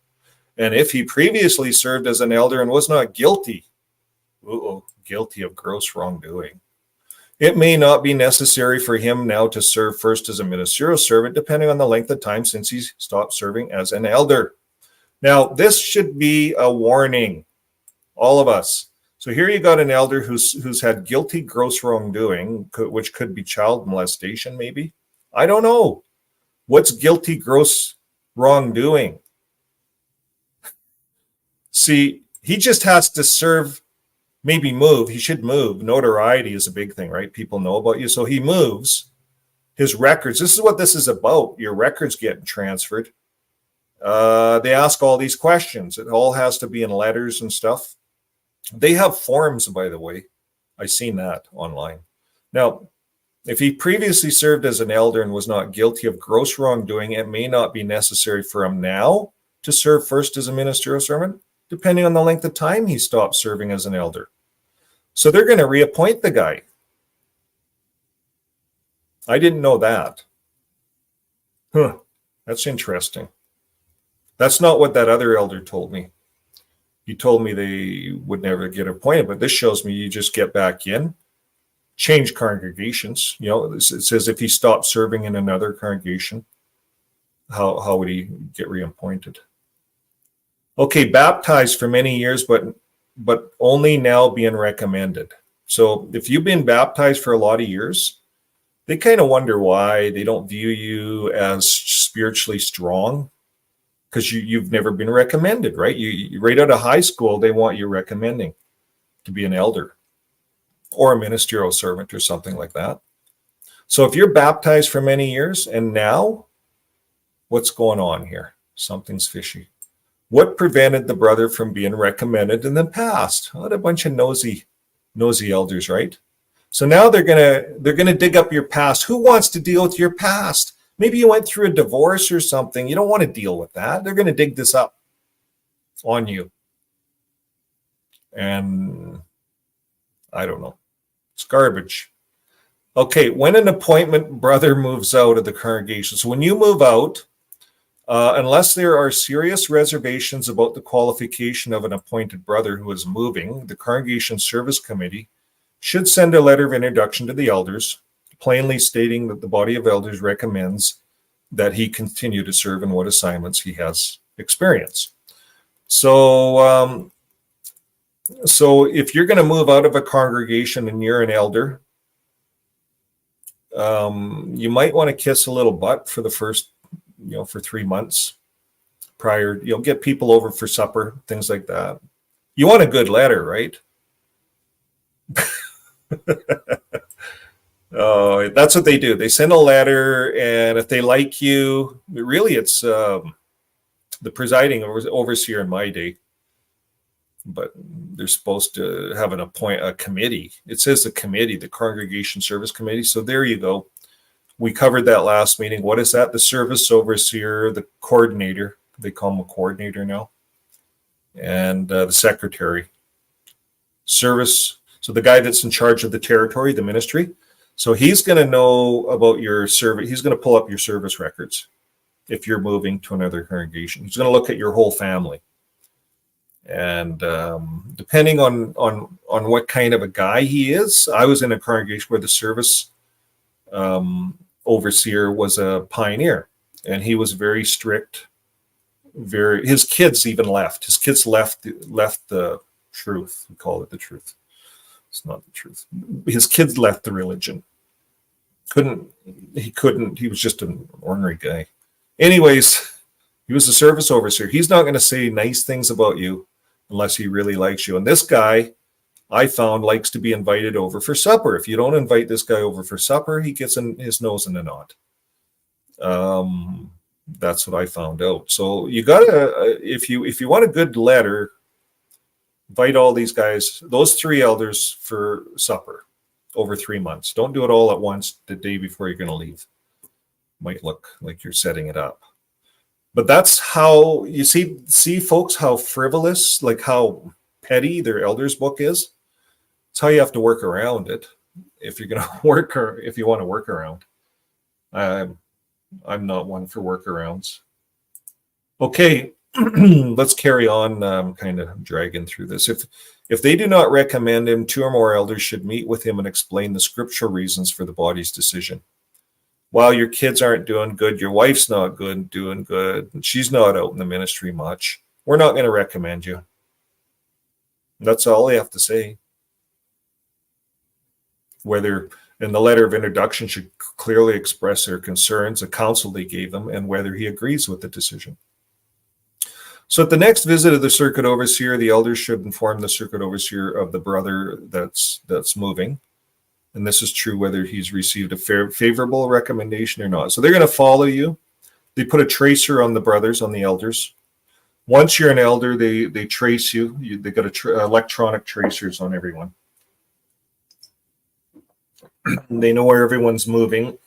And if he previously served as an elder and was not guilty of gross wrongdoing, it may not be necessary for him now to serve first as a ministerial servant, depending on the length of time since he stopped serving as an elder. Now, this should be a warning, all of us. So here you got an elder who's had guilty gross wrongdoing, which could be child molestation, maybe. I don't know. What's guilty gross wrongdoing? See, he just has to serve, maybe move. He should move. Notoriety is a big thing, right? People know about you. So he moves. His records, this is what this is about. Your records getting transferred. They ask all these questions. It all has to be in letters and stuff. They have forms, by the way. I've seen that online. Now, if he previously served as an elder and was not guilty of gross wrongdoing, it may not be necessary for him now to serve first as a ministerial servant, depending on the length of time he stopped serving as an elder. So they're going to reappoint the guy. I didn't know that. Huh, that's interesting. That's not what that other elder told me. He told me they would never get appointed, but this shows me you just get back in, change congregations. You know, it says if he stopped serving in another congregation, how would he get reappointed? Okay, baptized for many years, but only now being recommended. So if you've been baptized for a lot of years, they kind of wonder why they don't view you as spiritually strong, because you've never been recommended, right? You right out of high school, they want you recommending to be an elder or a ministerial servant or something like that. So if you're baptized for many years and now, what's going on here? Something's fishy. What prevented the brother from being recommended in the past? What a bunch of nosy elders, right? So now they're gonna dig up your past. Who wants to deal with your past? Maybe you went through a divorce or something. You don't want to deal with that. They're going to dig this up on you. And I don't know. It's garbage. Okay, when an appointment brother moves out of the congregation. So when you move out, unless there are serious reservations about the qualification of an appointed brother who is moving, the congregation service committee should send a letter of introduction to the elders, plainly stating that the body of elders recommends that he continue to serve in what assignments he has experience. So, so if you're going to move out of a congregation and you're an elder, you might want to kiss a little butt for the first, for 3 months prior. Get people over for supper, things like that. You want a good letter, right? Oh, that's what they do. They send a letter, and if they like you, really, it's the presiding overseer in my day, but they're supposed to have a committee. It says the committee, the congregation service committee. So there you go. We covered that last meeting. What is that? The service overseer, the coordinator. They call him a coordinator now, and the secretary. Service. So the guy that's in charge of the territory, the ministry. So he's going to know about your service. He's going to pull up your service records if you're moving to another congregation. He's going to look at your whole family. And depending on what kind of a guy he is, I was in a congregation where the service overseer was a pioneer, and he was very strict. His kids even left. His kids left the truth. We call it the truth. It's not the truth. His kids left the religion. He was just an ordinary guy. Anyways, he was the service overseer. He's not going to say nice things about you unless he really likes you. And this guy, I found, likes to be invited over for supper. If you don't invite this guy over for supper, he gets his nose in a knot. That's what I found out. So you gotta, if you want a good letter, invite all these guys, those 3 elders, for supper over 3 months. Don't do it all at once the day before you're going to leave. Might look like you're setting it up. But that's how, you see folks, how frivolous, like how petty their elders book is. It's how you have to work around it if you're going to work, or if you want to work around. I'm not one for workarounds. Okay. Let's carry on, kind of dragging through this. If they do not recommend him, 2 or more elders should meet with him and explain the scriptural reasons for the body's decision. While your kids aren't doing good, your wife's not doing good, and she's not out in the ministry much, we're not going to recommend you. That's all they have to say. Whether, and the letter of introduction should clearly express their concerns, the counsel they gave them, and whether he agrees with the decision. So at the next visit of the circuit overseer, the elders should inform the circuit overseer of the brother that's moving. And this is true whether he's received a favorable recommendation or not. So they're going to follow you. They put a tracer on the brothers, on the elders. Once you're an elder, they trace you. They got electronic tracers on everyone. They know where everyone's moving.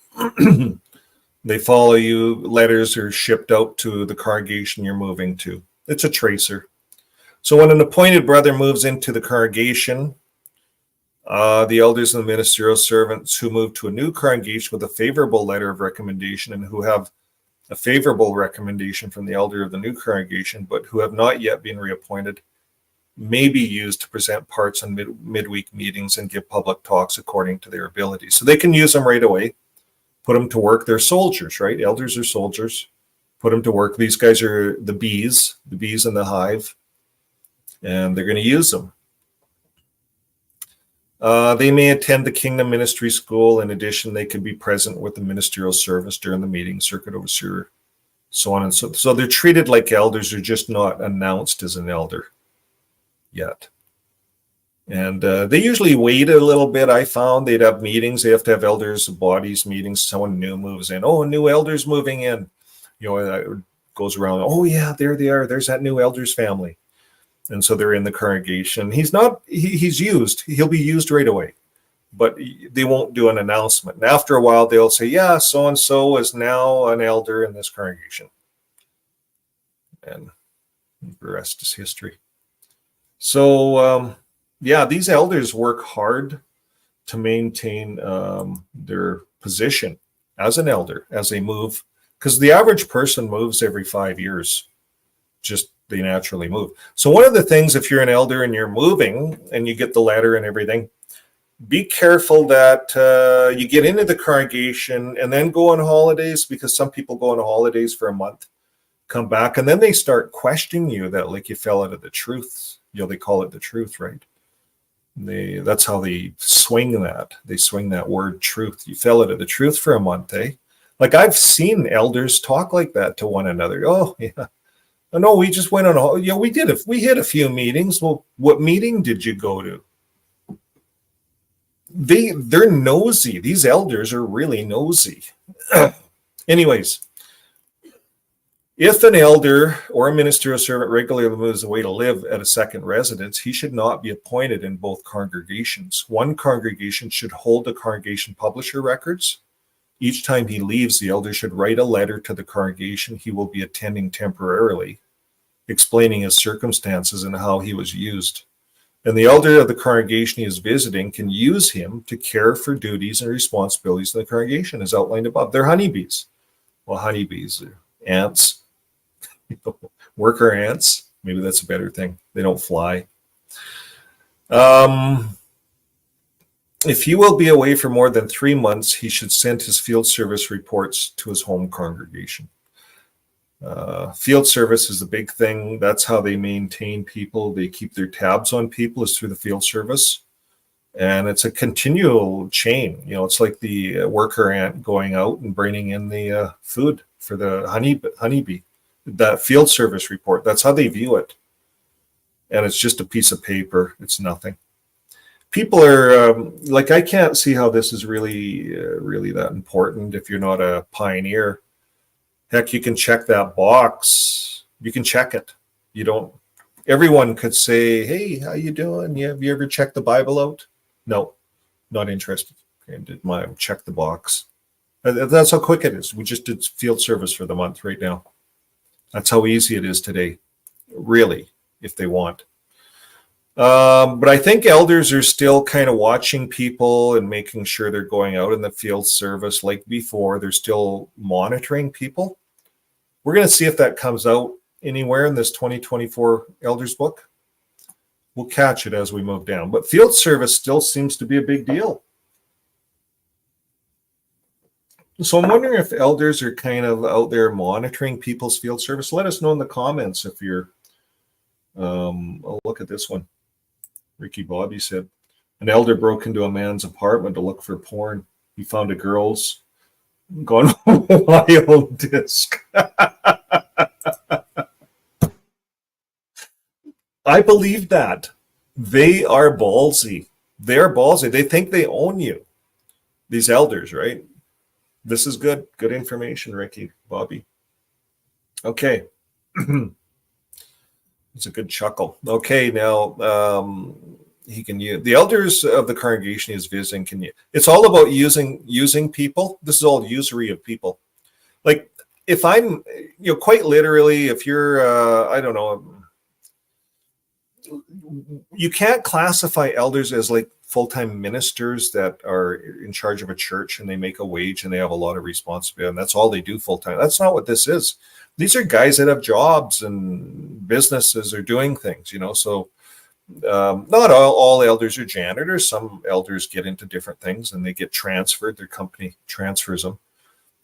They follow you. Letters are shipped out to the congregation you're moving to. It's a tracer. So when an appointed brother moves into the congregation, the elders and the ministerial servants who move to a new congregation with a favorable letter of recommendation and who have a favorable recommendation from the elder of the new congregation, but who have not yet been reappointed, may be used to present parts on midweek meetings and give public talks according to their abilities. So they can use them right away, put them to work. They're soldiers, right? Elders are soldiers. Put them to work. These guys are the bees in the hive, and they're going to use them. They may attend the Kingdom Ministry School. In addition, they could be present with the ministerial service during the meeting, circuit overseer, so on and so. So they're treated like elders. They're just not announced as an elder yet. And they usually wait a little bit. I found they'd have meetings. They have to have elders' bodies meetings. Someone new moves in. Oh, a new elder's moving in. You know, it goes around. Oh, yeah, there they are. There's that new elder's family. And so they're in the congregation. He's used. He'll be used right away. But they won't do an announcement. And after a while, they'll say, yeah, so-and-so is now an elder in this congregation. And the rest is history. So, yeah, these elders work hard to maintain their position as an elder as they move, because the average person moves every 5 years. Just they naturally move. So one of the things, if you're an elder and you're moving and you get the letter and everything, be careful that you get into the congregation and then go on holidays, because some people go on holidays for a month, come back, and then they start questioning you that like you fell out of the truth. You know, they call it the truth, right? That's how they swing that. They swing that word truth. You fell out of the truth for a month, eh? Like I've seen elders talk like that to one another. Oh, yeah. Oh, no, we just went on. Yeah, we did. We hit a few meetings. Well, what meeting did you go to? They're nosy. These elders are really nosy. Anyways, if an elder or a ministerial servant regularly moves away to live at a second residence, he should not be appointed in both congregations. One congregation should hold the congregation publisher records. Each time he leaves, the elder should write a letter to the congregation he will be attending temporarily, explaining his circumstances and how he was used. And the elder of the congregation he is visiting can use him to care for duties and responsibilities in the congregation as outlined above. They're honeybees. Well, honeybees are ants, worker ants. Maybe that's a better thing. They don't fly. If he will be away for more than 3 months, he should send his field service reports to his home congregation. Field service is the big thing. That's how they maintain people. They keep their tabs on people, is through the field service. And it's a continual chain. You know, it's like the worker ant going out and bringing in the food for the honeybee. That field service report, that's how they view it. And it's just a piece of paper. It's nothing. People are like, I can't see how this is really that important if you're not a pioneer. Heck, you can check that box. You can check it. You don't. Everyone could say, "Hey, how you doing? Have you ever checked the Bible out?" No, not interested. Okay, did my check the box. That's how quick it is. We just did field service for the month right now. That's how easy it is today, really, if they want. But I think elders are still kind of watching people and making sure they're going out in the field service like before. They're still monitoring people. We're going to see if that comes out anywhere in this 2024 elders book. We'll catch it as we move down. But field service still seems to be a big deal. So I'm wondering if elders are kind of out there monitoring people's field service. Let us know in the comments if you're, I'll look at this one. Ricky Bobby said, an elder broke into a man's apartment to look for porn. He found a girl's gone wild disc. I believe that. They are ballsy. They're ballsy. They think they own you. these elders, right? This is good information, Ricky, Bobby. Okay. It's a good chuckle. Okay, now he can use the elders of the congregation he is visiting. It's all about using people. This is all usury of people. Like if I'm, quite literally, if you're, I don't know, you can't classify elders as like full-time ministers that are in charge of a church and they make a wage and they have a lot of responsibility and that's all they do full-time. That's not what this is. These are guys that have jobs and businesses or doing things, so not all elders are janitors. Some elders get into different things and they get transferred. Their company transfers them.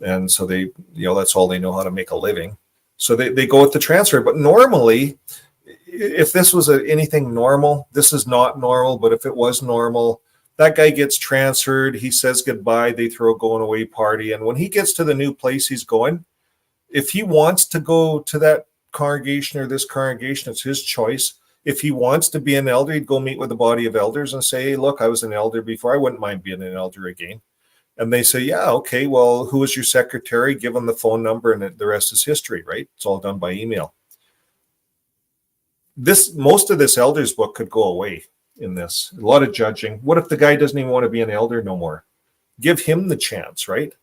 And so they, that's all they know how to make a living. So they go with the transfer. But normally, if this was anything normal, this is not normal, but if it was normal, that guy gets transferred, he says goodbye, they throw a going away party. And when he gets to the new place he's going, if he wants to go to that congregation or this congregation, it's his choice. If he wants to be an elder, he'd go meet with the body of elders and say, hey, look, I was an elder before. I wouldn't mind being an elder again. And they say, yeah, okay, well, who is your secretary? Give them the phone number and the rest is history, right? It's all done by email. Most of this elders book could go away in this. A lot of judging. What if the guy doesn't even want to be an elder no more? Give him the chance, right?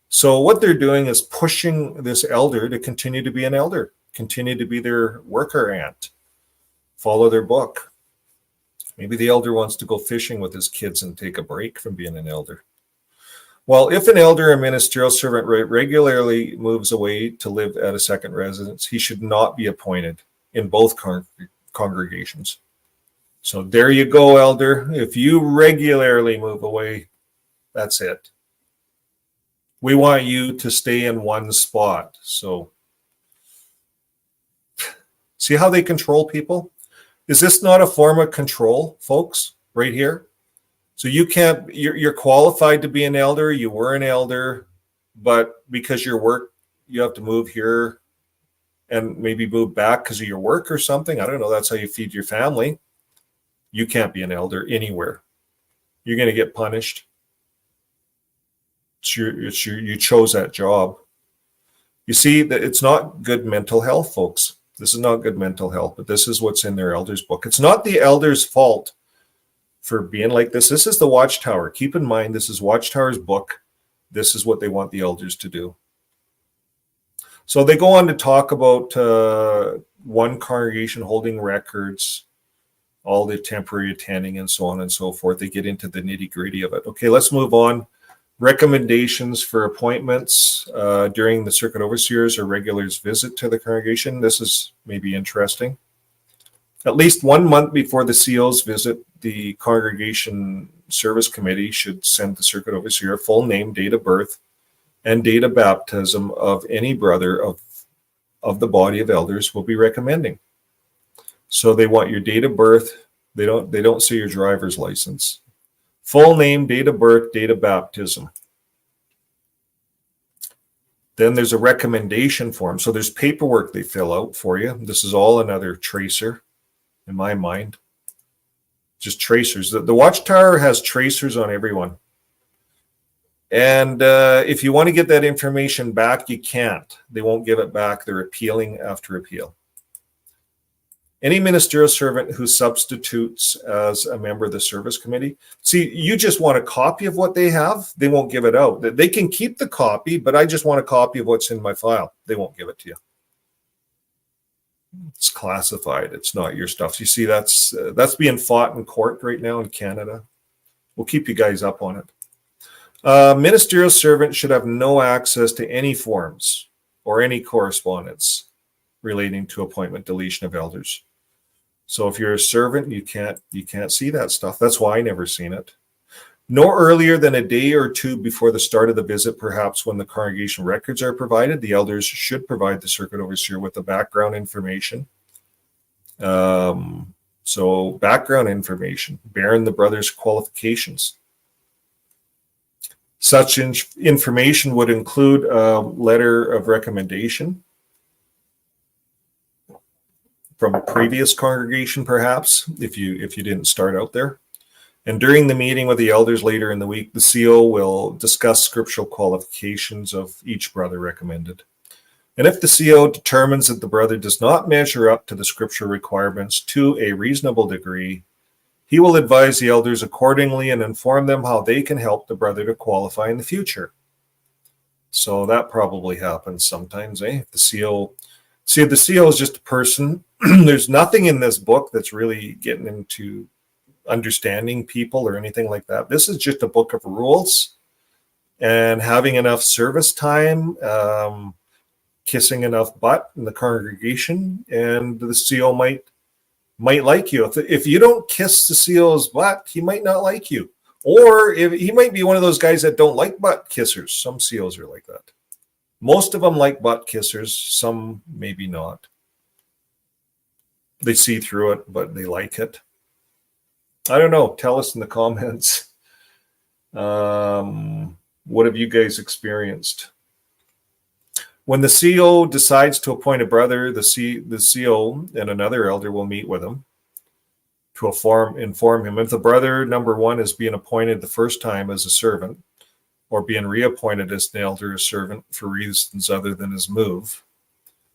So what they're doing is pushing this elder to continue to be an elder, continue to be their worker ant, follow their book. Maybe the elder wants to go fishing with his kids and take a break from being an elder. Well, if an elder or ministerial servant regularly moves away to live at a second residence, he should not be appointed in both congregations. So there you go, elder. If you regularly move away, that's it. We want you to stay in one spot. So see how they control people? Is this not a form of control, folks, right here? So you can't, you're qualified to be an elder. You were an elder, but because your work, you have to move here and maybe move back because of your work or something. I don't know. That's how you feed your family. You can't be an elder anywhere. You're going to get punished. You chose that job. You see that it's not good mental health, folks. This is not good mental health, but this is what's in their elders book. It's not the elders' fault for being like this. This is the Watchtower. Keep in mind, this is Watchtower's book. This is what they want the elders to do. So they go on to talk about one congregation holding records, all the temporary attending and so on and so forth. They get into the nitty-gritty of it. Okay, let's move on. Recommendations for appointments during the circuit overseers or regulars visit to the congregation. This is maybe interesting. At least 1 month before the CO's visit, the congregation service committee should send the circuit overseer a full name, date of birth, and date of baptism of any brother of the body of elders will be recommending. So they want your date of birth. They don't say your driver's license. Full name, date of birth, date of baptism. Then there's a recommendation form. So there's paperwork they fill out for you. This is all another tracer in my mind. Just tracers. The Watchtower has tracers on everyone. And if you want to get that information back, you can't. They won't give it back. They're appealing after appeal. Any ministerial servant who substitutes as a member of the service committee. See, you just want a copy of what they have. They won't give it out. They can keep the copy, but I just want a copy of what's in my file. They won't give it to you. It's classified. It's not your stuff. You see, that's being fought in court right now in Canada. We'll keep you guys up on it. Ministerial servant should have no access to any forms or any correspondence relating to appointment deletion of elders. So if you're a servant, you can't see that stuff. That's why I never seen it. No earlier than a day or two before the start of the visit, perhaps when the congregation records are provided, the elders should provide the circuit overseer with the background information. So background information, bearing the brother's qualifications. Such information would include a letter of recommendation from a previous congregation, perhaps, if you didn't start out there. And during the meeting with the elders later in the week, the CO will discuss scriptural qualifications of each brother recommended. And if the CO determines that the brother does not measure up to the scriptural requirements to a reasonable degree, he will advise the elders accordingly and inform them how they can help the brother to qualify in the future. So that probably happens sometimes, eh? If the CO is just a person. There's nothing in this book that's really getting into understanding people or anything like that. This is just a book of rules and having enough service time, kissing enough butt in the congregation, and the CO might like you. If you don't kiss the CO's butt, he might not like you. Or if he might be one of those guys that don't like butt kissers. Some COs are like that. Most of them like butt kissers, some maybe not. They see through it, but they like it. I don't know. Tell us in the comments. What have you guys experienced? When the CO decides to appoint a brother, the CO and another elder will meet with him to inform him. If the brother number one is being appointed the first time as a servant or being reappointed as an elder or servant for reasons other than his move,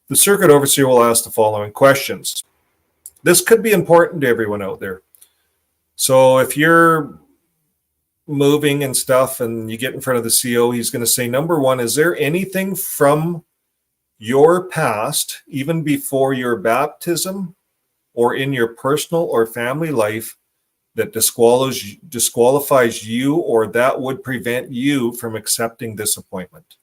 the circuit overseer will ask the following questions. This could be important to everyone out there. So if you're moving and stuff and you get in front of the CO, he's going to say, number one, is there anything from your past, even before your baptism or in your personal or family life, that disqualifies you or that would prevent you from accepting this appointment?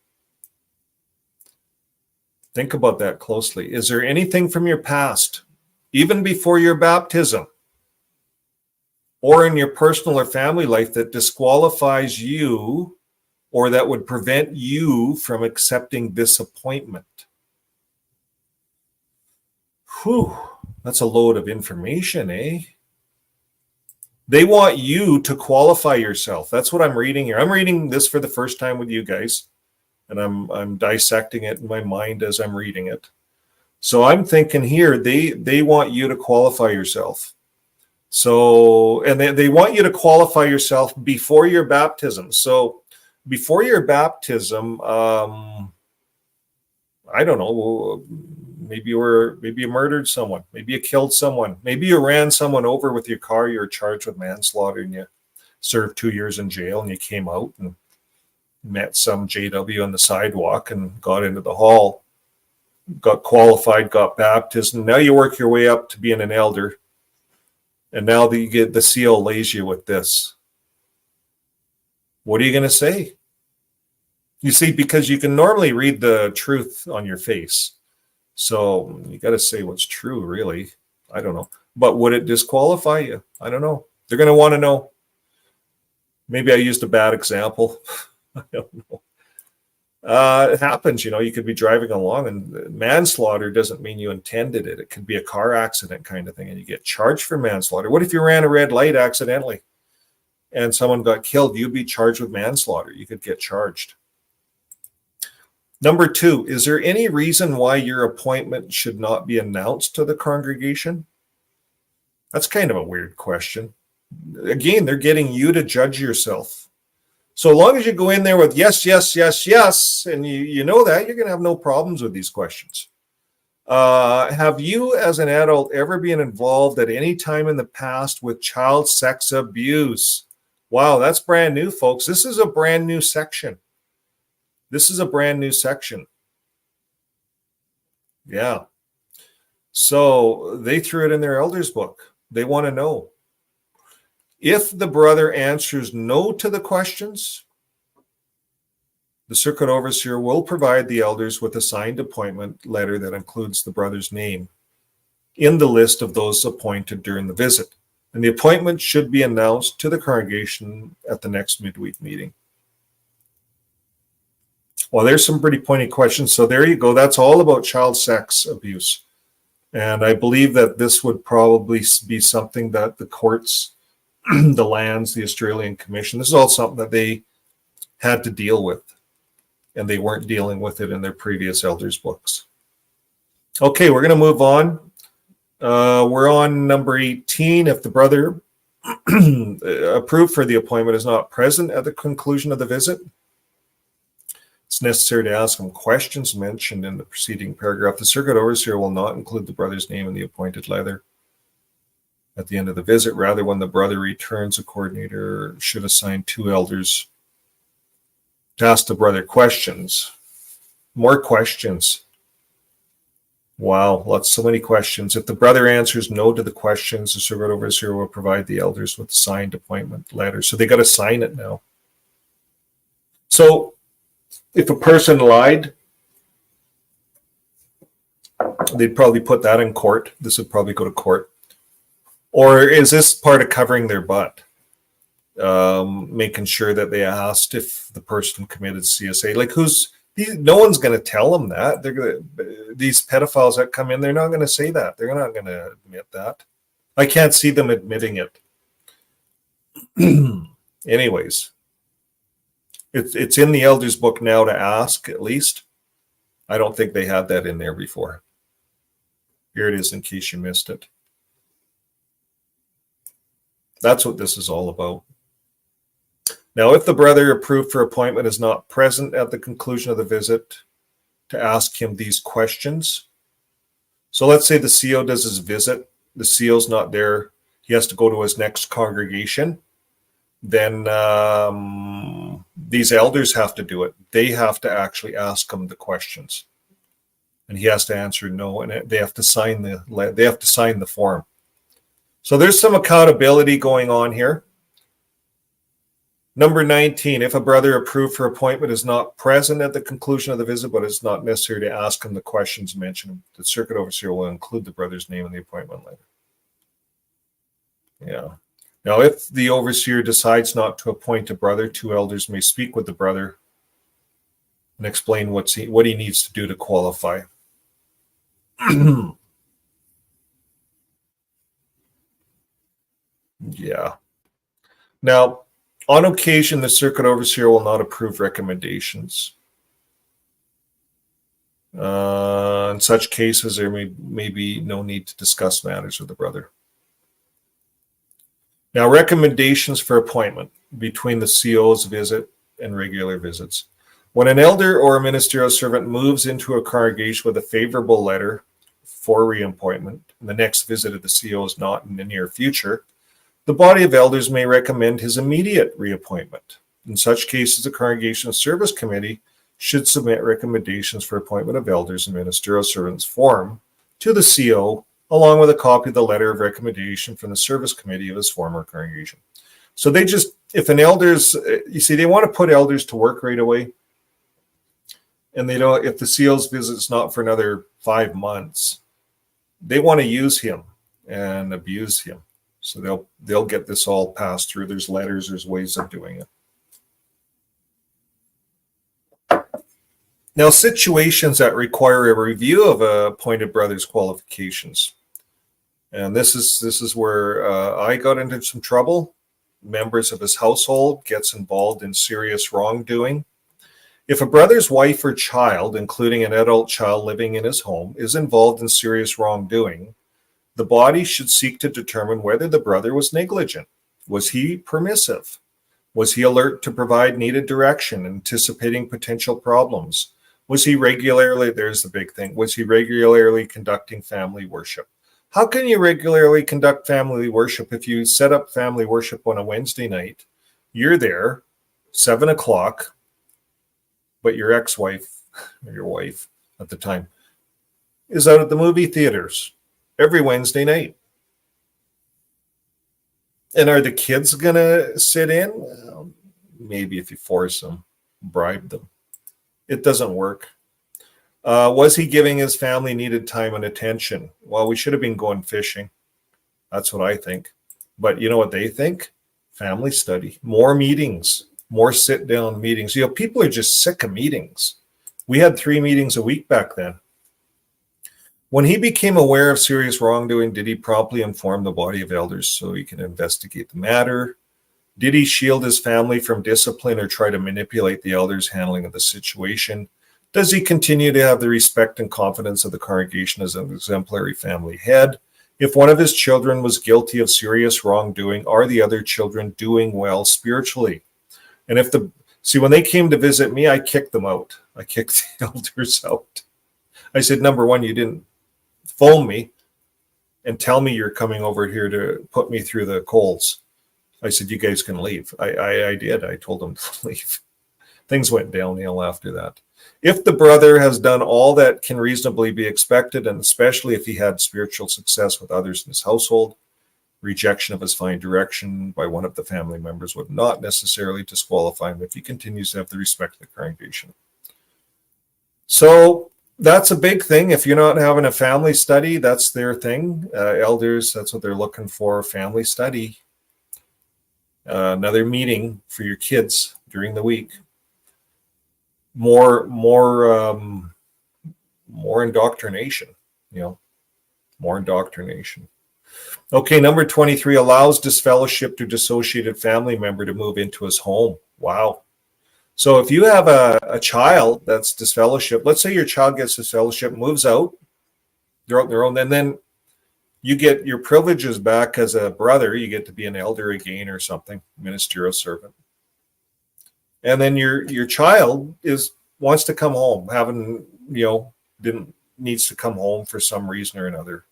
Think about that closely. Is there anything from your past, even before your baptism, or in your personal or family life that disqualifies you or that would prevent you from accepting this appointment? Whew, that's a load of information, eh? They want you to qualify yourself. That's what I'm reading here. I'm reading this for the first time with you guys, and I'm dissecting it in my mind as I'm reading it. So I'm thinking here, they want you to qualify yourself. So, and they want you to qualify yourself before your baptism. So before your baptism, I don't know, maybe you murdered someone, maybe you killed someone, maybe you ran someone over with your car, you were charged with manslaughter and you served 2 years in jail and you came out and met some JW on the sidewalk and got into the hall, got qualified, got baptized, and now you work your way up to being an elder. And now that you get the CO lays you with this. What are you going to say? You see, because you can normally read the truth on your face. So you got to say what's true, really. I don't know. But would it disqualify you? I don't know. They're going to want to know. Maybe I used a bad example. I don't know. It happens, you could be driving along and manslaughter doesn't mean you intended it. It could be a car accident kind of thing and you get charged for manslaughter. What if you ran a red light accidentally and someone got killed? You'd be charged with manslaughter. You could get charged. Number two, is there any reason why your appointment should not be announced to the congregation? That's kind of a weird question. Again, they're getting you to judge yourself. So long as you go in there with yes, yes, yes, yes, and you know that, you're going to have no problems with these questions. Have you as an adult ever been involved at any time in the past with child sex abuse? Wow, that's brand new, folks. This is a brand new section. Yeah. So they threw it in their elders book. They want to know. If the brother answers no to the questions, the circuit overseer will provide the elders with a signed appointment letter that includes the brother's name in the list of those appointed during the visit. And the appointment should be announced to the congregation at the next midweek meeting. Well, there's some pretty pointy questions. So there you go. That's all about child sex abuse. And I believe that this would probably be something that the courts, the lands, the Australian Commission, this is all something that they had to deal with, and they weren't dealing with it in their previous elders books. Okay, we're going to move on. We're on number 18. If the brother approved for the appointment is not present at the conclusion of the visit, it's necessary to ask him questions mentioned in the preceding paragraph. The circuit overseer will not include the brother's name in the appointed letter at the end of the visit. Rather, when the brother returns, the coordinator should assign 2 elders to ask the brother questions. More questions. Wow, so many questions. If the brother answers no to the questions, the circuit overseer will provide the elders with a signed appointment letter. So they got to sign it now. So if a person lied, they'd probably put that in court. This would probably go to court. Or is this part of covering their butt? Making sure that they asked if the person committed CSA. Like no one's going to tell them that. These pedophiles that come in, they're not going to say that. They're not going to admit that. I can't see them admitting it. Anyways, it's in the elders book now to ask, at least. I don't think they had that in there before. Here it is in case you missed it. That's what this is all about. Now, if the brother approved for appointment is not present at the conclusion of the visit, to ask him these questions. So let's say the CO does his visit. The CO's not there. He has to go to his next congregation. Then these elders have to do it. They have to actually ask him the questions. And he has to answer no, and they have to sign the form. So there's some accountability going on here. Number 19, if a brother approved for appointment is not present at the conclusion of the visit, but it's not necessary to ask him the questions mentioned, the circuit overseer will include the brother's name in the appointment letter. Yeah. Now, if the overseer decides not to appoint a brother, 2 elders may speak with the brother and explain what he needs to do to qualify. Yeah. Now, on occasion, the circuit overseer will not approve recommendations. In such cases, there may be no need to discuss matters with the brother. Now, recommendations for appointment between the CO's visit and regular visits. When an elder or a ministerial servant moves into a congregation with a favorable letter for reappointment, and the next visit of the CO is not in the near future, the body of elders may recommend his immediate reappointment. In such cases, the congregation service committee should submit recommendations for appointment of elders and ministerial servants form to the CO, along with a copy of the letter of recommendation from the service committee of his former congregation. So if an elders, you see, they want to put elders to work right away. And if the CO's visit's not for another 5 months, they want to use him and abuse him. So they'll get this all passed through. There's letters, there's ways of doing it. Now, situations that require a review of a appointed brother's qualifications. And this is where I got into some trouble. Members of his household gets involved in serious wrongdoing. If a brother's wife or child, including an adult child living in his home, is involved in serious wrongdoing, the body should seek to determine whether the brother was negligent. Was he permissive? Was he alert to provide needed direction, anticipating potential problems? Was he regularly, there's the big thing, was he regularly conducting family worship? How can you regularly conduct family worship if you set up family worship on a Wednesday night? You're there, 7 o'clock, but your ex-wife, or your wife at the time, is out at the movie theaters every Wednesday night. And are the kids going to sit in? Well, maybe if you force them, bribe them. It doesn't work. Was he giving his family needed time and attention? Well, we should have been going fishing. That's what I think. But you know what they think? Family study, more meetings, more sit-down meetings. People are just sick of meetings. We had 3 meetings a week back then. When he became aware of serious wrongdoing, did he promptly inform the body of elders so he can investigate the matter? Did he shield his family from discipline or try to manipulate the elders' handling of the situation? Does he continue to have the respect and confidence of the congregation as an exemplary family head? If one of his children was guilty of serious wrongdoing, are the other children doing well spiritually? And if when they came to visit me, I kicked them out. I kicked the elders out. I said, number one, you didn't phone me and tell me you're coming over here to put me through the coals. I said, you guys can leave. I did. I told them to leave. Things went downhill after that. If the brother has done all that can reasonably be expected, and especially if he had spiritual success with others in his household, rejection of his fine direction by one of the family members would not necessarily disqualify him if he continues to have the respect of the congregation. So that's a big thing. If you're not having a family study, that's their thing. Elders, that's what they're looking for, family study. Another meeting for your kids during the week. More indoctrination, more indoctrination. Okay, number 23, allows disfellowshipped or dissociated family member to move into his home. Wow. So if you have a child that's disfellowshipped, let's say your child gets disfellowshipped, moves out, they're out on their own, and then you get your privileges back as a brother, you get to be an elder again or something, ministerial servant. And then your child wants to come home, needs to come home for some reason or another.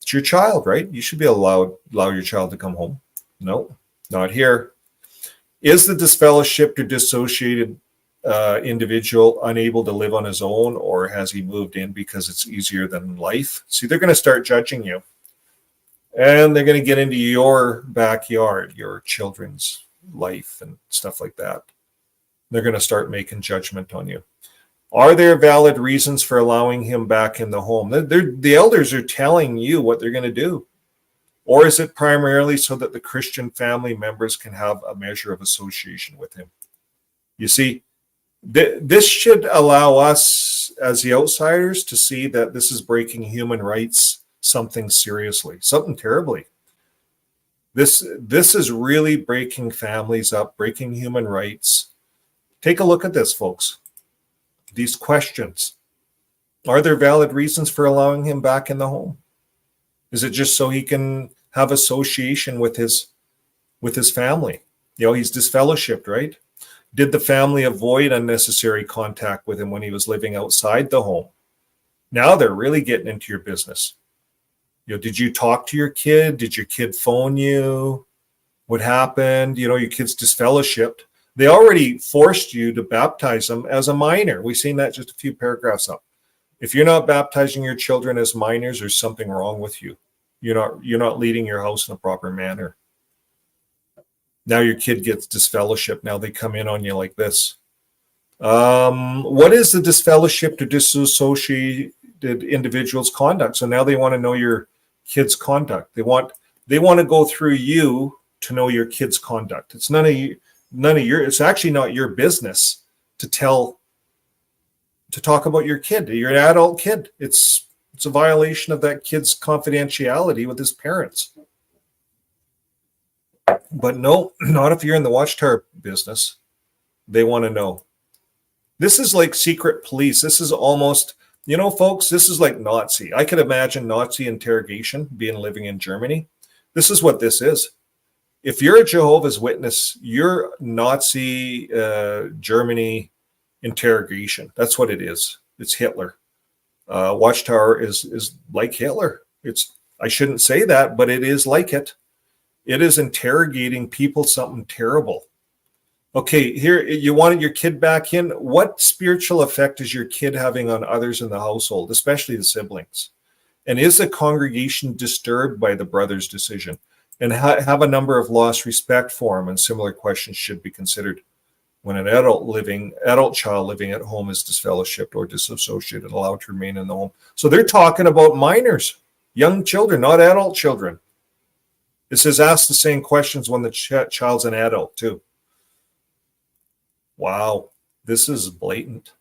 It's your child, right? You should be allow your child to come home. No, not here. Is the disfellowshipped or dissociated individual unable to live on his own, or has he moved in because it's easier than life? See, they're going to start judging you, and they're going to get into your backyard, your children's life and stuff like that. They're going to start making judgment on you. Are there valid reasons for allowing him back in the home? The elders are telling you what they're going to do. Or is it primarily so that the Christian family members can have a measure of association with him? You see, this should allow us as the outsiders to see that this is breaking human rights, something seriously, something terribly. This is really breaking families up, breaking human rights. Take a look at this, folks. These questions. Are there valid reasons for allowing him back in the home? Is it just so he can have association with his family? He's disfellowshipped, right? Did the family avoid unnecessary contact with him when he was living outside the home? Now they're really getting into your business. Did you talk to your kid? Did your kid phone you? What happened? Your kid's disfellowshipped. They already forced you to baptize them as a minor. We've seen that just a few paragraphs up. If you're not baptizing your children as minors, there's something wrong with you. You're not leading your house in a proper manner. Now your kid gets disfellowshipped. Now they come in on you like this. What is the disfellowshipped or disassociated individual's conduct? So now they want to know your kid's conduct. They want to go through you to know your kid's conduct. It's it's actually not your business to talk about your kid. You're an adult kid. It's a violation of that kid's confidentiality with his parents. But no, not if you're in the Watchtower business. They want to know. This is like secret police. This is almost, folks, this is like Nazi. I could imagine Nazi interrogation living in Germany. This is what this is. If you're a Jehovah's Witness, you're Nazi Germany interrogation. That's what it is. It's Hitler. Watchtower is like Hitler. I shouldn't say that, but it is like it. It is interrogating people, something terrible. Okay, here, you wanted your kid back in. What spiritual effect is your kid having on others in the household, especially the siblings? And is the congregation disturbed by the brother's decision? And have a number of lost respect for him, and similar questions should be considered when an adult child living at home is disfellowshipped or disassociated, allowed to remain in the home. So they're talking about minors, young children, not adult children. It says ask the same questions when the child's an adult too. Wow, this is blatant.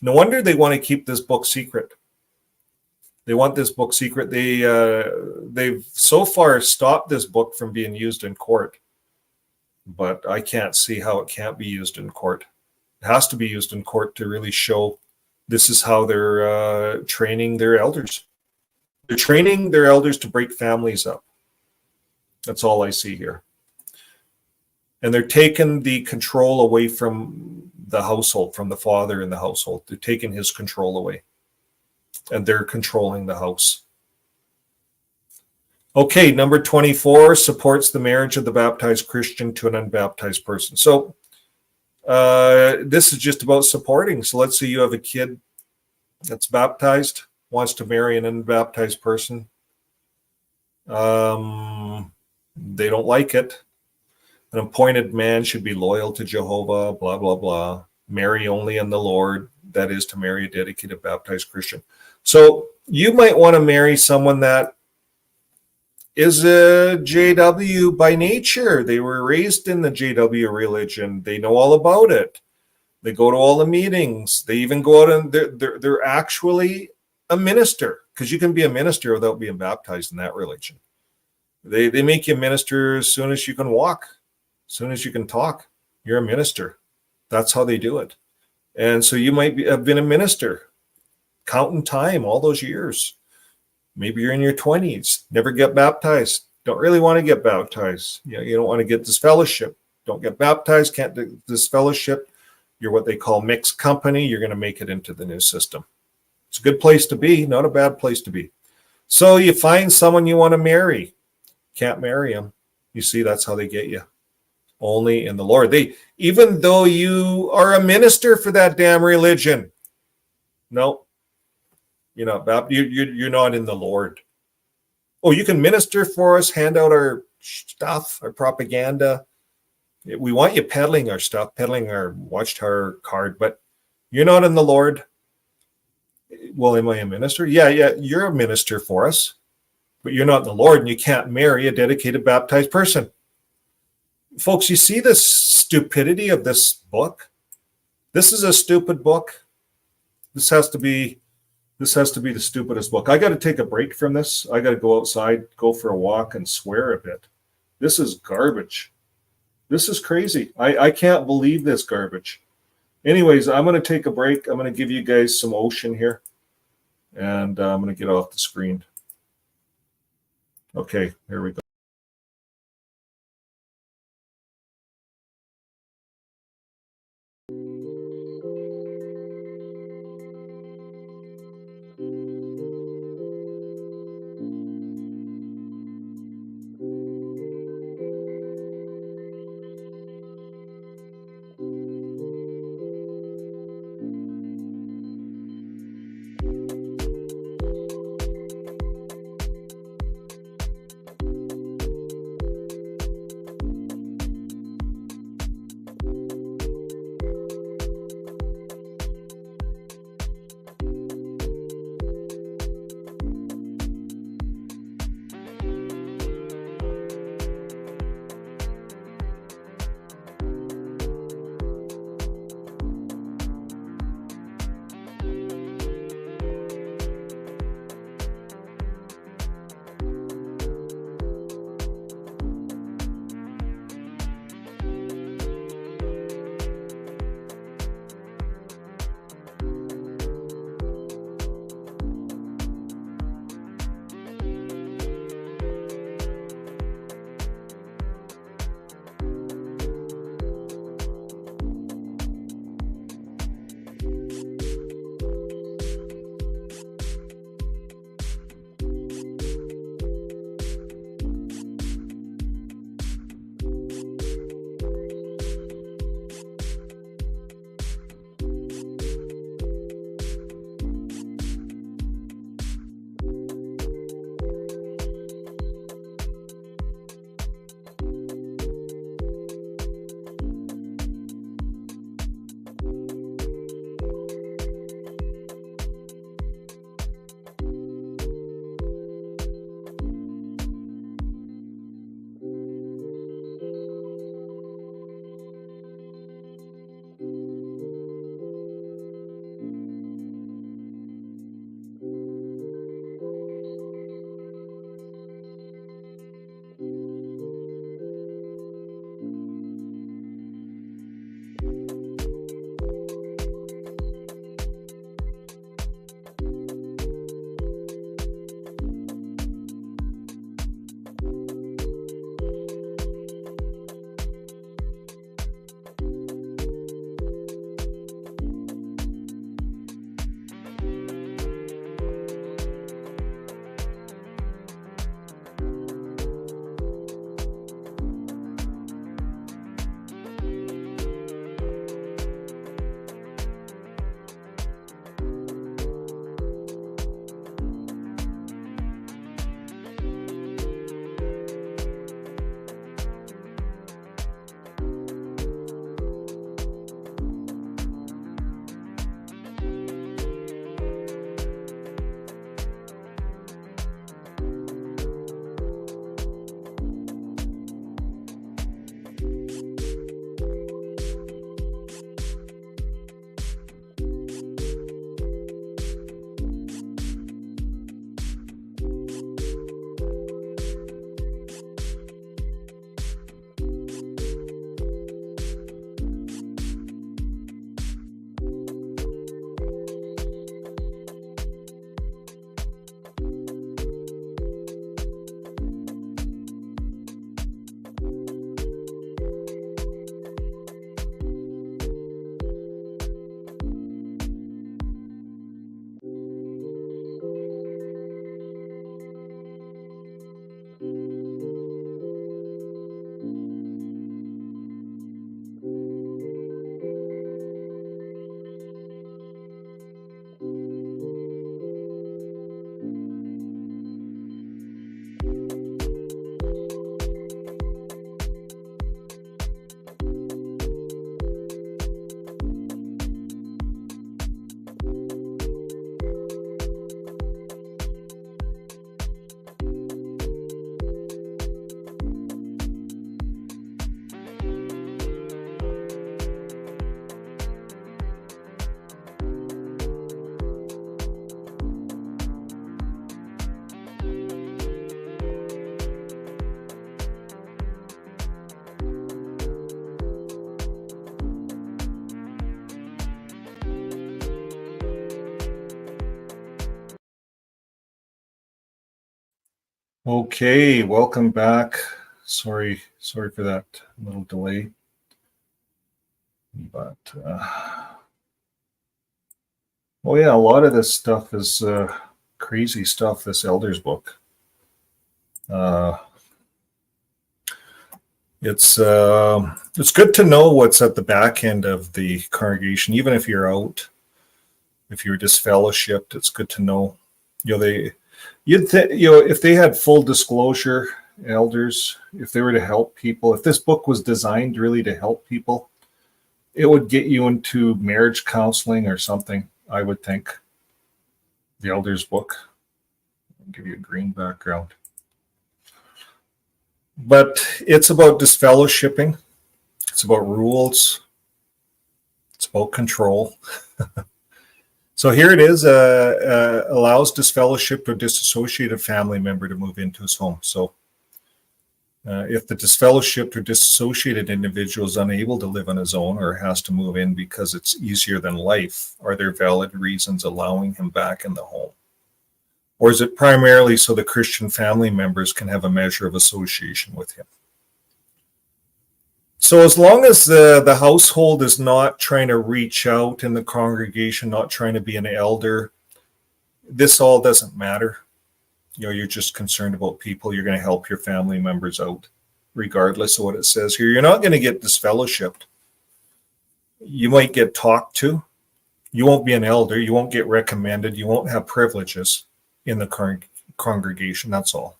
No wonder they want to keep this book secret. They want this book secret. They've so far stopped this book from being used in court, but I can't see how it can't be used in court. It has to be used in court to really show this is how they're training their elders. They're training their elders to break families up. That's all I see here. And they're taking the control away from the household, from the father in the household. They're taking his control away. And they're controlling the house. Okay, number 24 supports the marriage of the baptized Christian to an unbaptized person. So this is just about supporting. So let's say you have a kid that's baptized, wants to marry an unbaptized person. They don't like it. An appointed man should be loyal to Jehovah, blah, blah, blah. Marry only in the Lord, that is to marry a dedicated baptized Christian. So you might want to marry someone that is a JW by nature. They were raised in the JW religion. They know all about it. They go to all the meetings. They even go out and they're actually a minister, because you can be a minister without being baptized in that religion. They make you a minister as soon as you can walk, as soon as you can talk. You're a minister. That's how they do it. And so you might have been a minister, counting time all those years. Maybe you're in your 20s, never get baptized, don't really want to get baptized. You don't want to get this fellowship. Don't get baptized, can't do this fellowship. You're what they call mixed company. You're going to make it into the new system. It's a good place to be, not a bad place to be. So you find someone you want to marry. Can't marry them. You see, that's how they get you. Only in the Lord. Even though you are a minister for that damn religion, no, you're not baptized. You're not in the Lord. Oh, you can minister for us, hand out our stuff, our propaganda. We want you peddling our stuff, peddling our Watchtower card, but you're not in the Lord. Well, am I a minister? Yeah, you're a minister for us, but you're not in the Lord, and you can't marry a dedicated baptized person. Folks, you see the stupidity of this book? This is a stupid book. This has to be the stupidest book. I got to take a break from this. I got to go outside, go for a walk, and swear a bit. This is garbage. This is crazy. I can't believe this garbage. Anyways, I'm going to take a break. I'm going to give you guys some ocean here. And I'm going to get off the screen. Okay, here we go. Okay, welcome back. Sorry for that little delay. But oh yeah, a lot of this stuff is crazy stuff. This elders book. It's good to know what's at the back end of the congregation, even if you're out, if you're disfellowshipped. It's good to know. You'd think, if they had full disclosure, elders, if they were to help people, if this book was designed really to help people, it would get you into marriage counseling or something, I would think. The elders book. I'll give you a green background. But it's about disfellowshipping. It's about rules. It's about control. So here it is, allows disfellowshipped or disassociated family member to move into his home. So if the disfellowshipped or disassociated individual is unable to live on his own or has to move in because it's easier than life, are there valid reasons allowing him back in the home? Or is it primarily so the Christian family members can have a measure of association with him? So as long as the household is not trying to reach out in the congregation, not trying to be an elder, this all doesn't matter. You're just concerned about people. You're going to help your family members out, regardless of what it says here. You're not going to get disfellowshipped. You might get talked to. You won't be an elder. You won't get recommended. You won't have privileges in the congregation. That's all.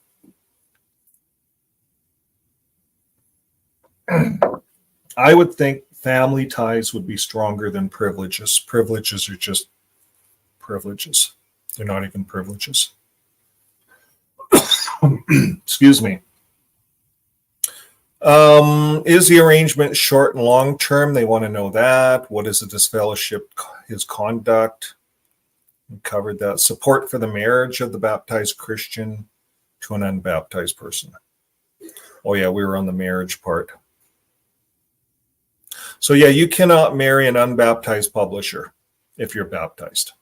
I would think family ties would be stronger than privileges. Privileges are just privileges. They're not even privileges. Excuse me. Is the arrangement short and long term? They want to know that. What is the disfellowship, his conduct? We covered that. Support for the marriage of the baptized Christian to an unbaptized person. Oh yeah, we were on the marriage part. So yeah, you cannot marry an unbaptized publisher if you're baptized.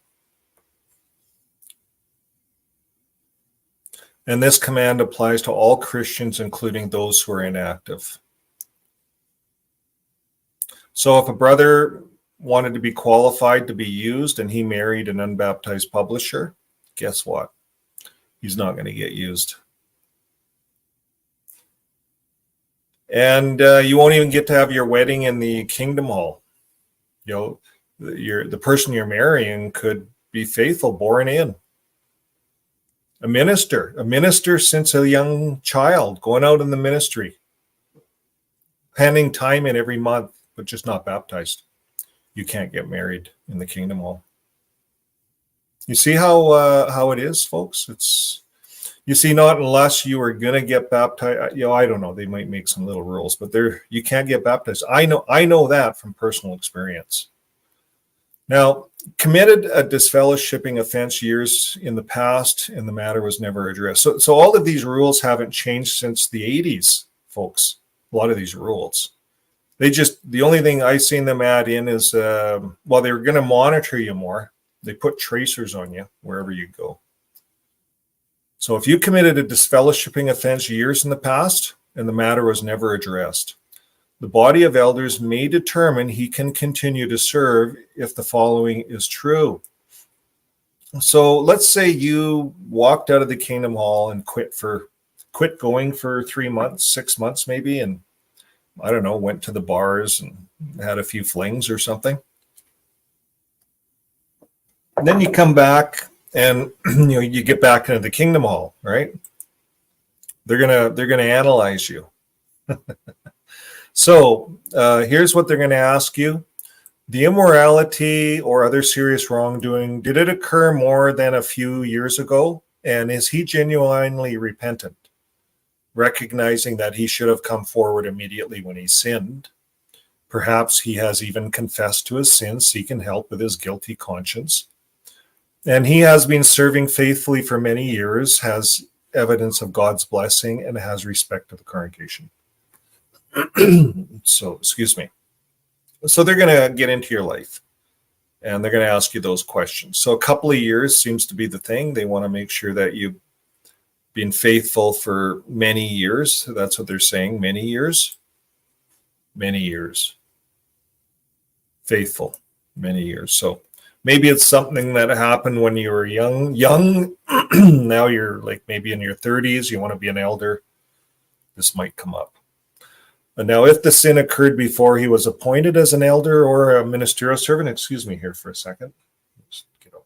And this command applies to all Christians, including those who are inactive. So if a brother wanted to be qualified to be used and he married an unbaptized publisher, guess what? He's not going to get used. And you won't even get to have your wedding in the Kingdom Hall. The person you're marrying could be faithful, born in. A minister since a young child, going out in the ministry, pending time in every month, but just not baptized. You can't get married in the Kingdom Hall. You see how it is, folks? You see, not unless you are going to get baptized. I don't know. They might make some little rules, but you can't get baptized. I know that from personal experience. Now, committed a disfellowshipping offense years in the past, and the matter was never addressed. So all of these rules haven't changed since the 80s, folks. A lot of these rules. The only thing I've seen them add in is, they're going to monitor you more. They put tracers on you wherever you go. So if you committed a disfellowshipping offense years in the past and the matter was never addressed, the body of elders may determine he can continue to serve if the following is true. So let's say you walked out of the Kingdom Hall and quit going for 3 months, 6 months maybe, and I don't know, went to the bars and had a few flings or something. And then you come back and you get back into the Kingdom Hall, right? They're gonna analyze you. So here's what they're going to ask you. The immorality or other serious wrongdoing, did it occur more than a few years ago? And is he genuinely repentant, recognizing that he should have come forward immediately when he sinned? Perhaps he has even confessed to his sins, seeking help with his guilty conscience. And he has been serving faithfully for many years, has evidence of God's blessing, and has respect to the congregation. So, excuse me. So they're going to get into your life and they're going to ask you those questions. So a couple of years seems to be the thing. They want to make sure that been faithful for many years. That's what they're saying, many years. Many years. Faithful, many years. So maybe it's something that happened when you were young. Now you're like maybe in your 30s, you want to be an elder. This might come up. And now, if the sin occurred before he was appointed as an elder or a ministerial servant, excuse me here for a second. Let's get over.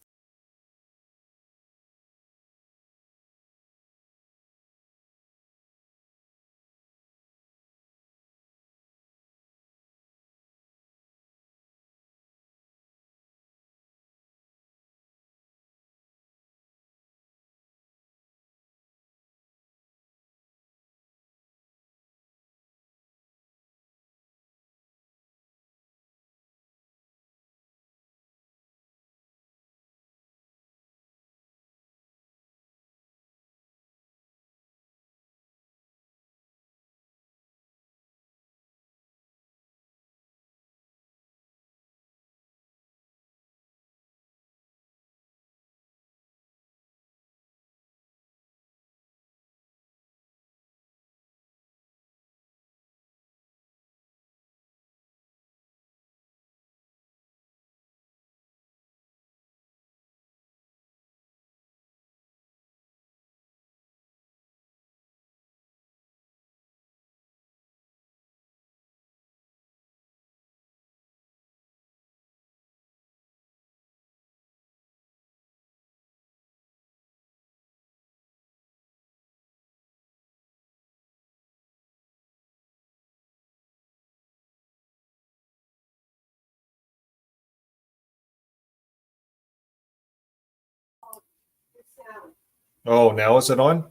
Oh, now is it on?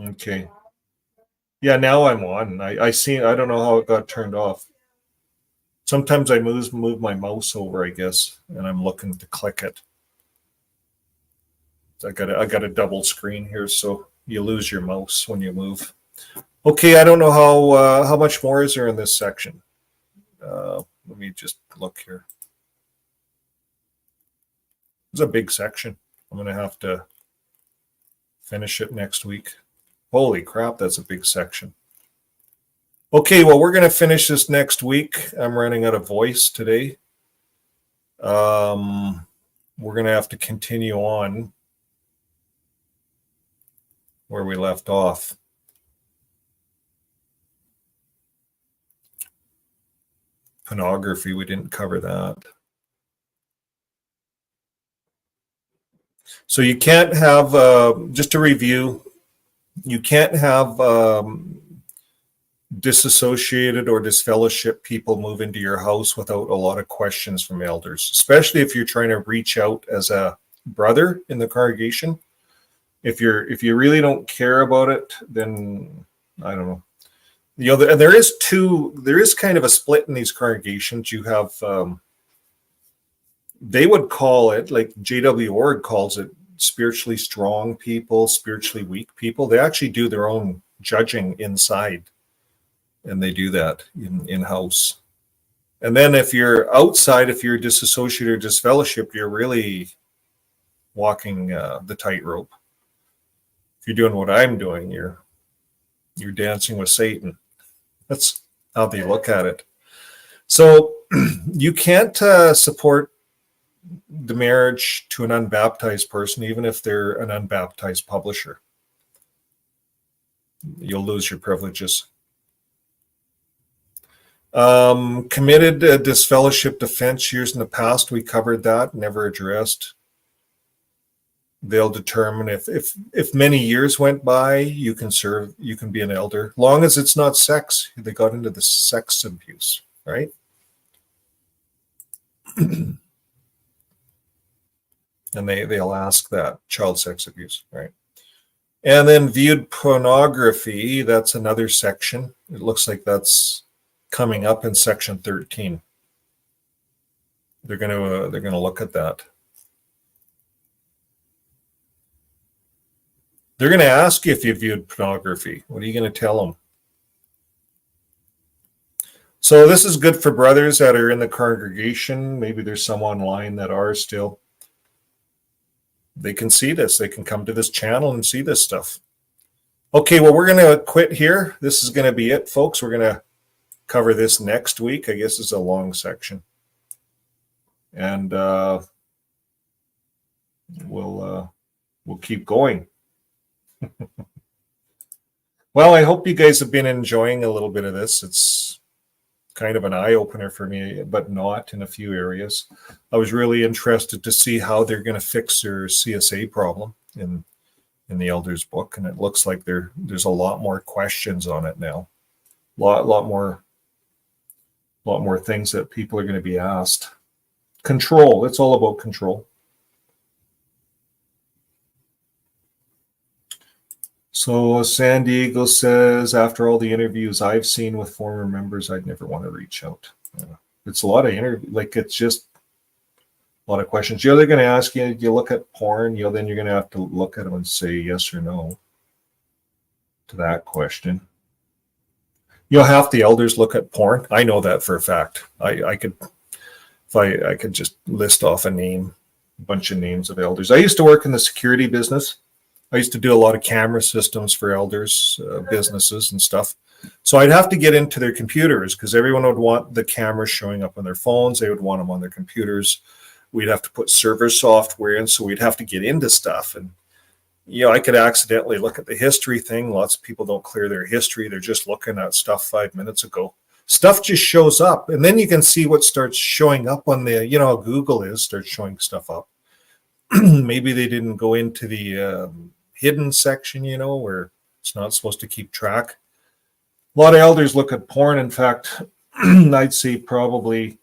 Okay. Yeah, now I'm on. I see. I don't know how it got turned off. Sometimes I move my mouse over, I guess, and I'm looking to click it. I got a double screen here, so you lose your mouse when you move. Okay, I don't know how much more is there in this section. Let me just look here. It's a big section. I'm going to have to finish it next week. Holy crap, that's a big section. Okay, well, we're going to finish this next week. I'm running out of voice today. We're going to have to continue on where we left off. Pornography, we didn't cover that. So you can't have, just to review, you can't have disassociated or disfellowship people move into your house without a lot of questions from elders, especially if you're trying to reach out as a brother in the congregation. If you really don't care about it, then I don't know. There is kind of a split in these congregations. You have they would call it, like JW Org calls it, spiritually strong people, spiritually weak people. They actually do their own judging inside, and they do that in-house. And then if you're outside, if you're disassociated or disfellowshipped, you're really walking the tightrope. If you're doing what I'm doing, you're dancing with Satan. That's how they look at it. So you can't support the marriage to an unbaptized person, even if they're an unbaptized publisher. You'll lose your privileges. Committed disfellowship defense years in the past, we covered that, never addressed. They'll determine if many years went by, you can serve, you can be an elder, long as it's not sex. They got into the sex abuse, right? And they'll ask that, child sex abuse, right? And then viewed pornography, that's another section. It looks like that's coming up in section 13. They're gonna look at that. They're going to ask you if you viewed pornography. What are you going to tell them? So this is good for brothers that are in the congregation. Maybe there's some online that are still. they can see this. They can come to this channel and see this stuff. Okay, well, we're going to quit here. This is going to be it, folks. We're going to cover this next week. I guess it's a long section. And we'll keep going. Well, I hope you guys have been enjoying a little bit of this. It's kind of an eye-opener for me, but not in a few areas. I was really interested to see how they're going to fix their CSA problem in the elders book, and it looks like there's a lot more questions on it now. Lot more things that people are going to be asked. Control. It's all about control. So San Diego says, after all the interviews I've seen with former members, I'd never want to reach out. It's a lot of it's just a lot of questions. They're going to ask you, do you look at porn? Then you're going to have to look at them and say yes or no to that question. Half the elders look at porn. I know that for a fact. I could just list off a bunch of names of elders. I used to work in the security business. I used to do a lot of camera systems for elders, businesses and stuff. So I'd have to get into their computers because everyone would want the cameras showing up on their phones. They would want them on their computers. We'd have to put server software in, so we'd have to get into stuff. And, I could accidentally look at the history thing. Lots of people don't clear their history. They're just looking at stuff 5 minutes ago. Stuff just shows up. And then you can see what starts showing up on the, how Google starts showing stuff up. Maybe they didn't go into the hidden section, where it's not supposed to keep track. A lot of elders look at porn. In fact, I'd say probably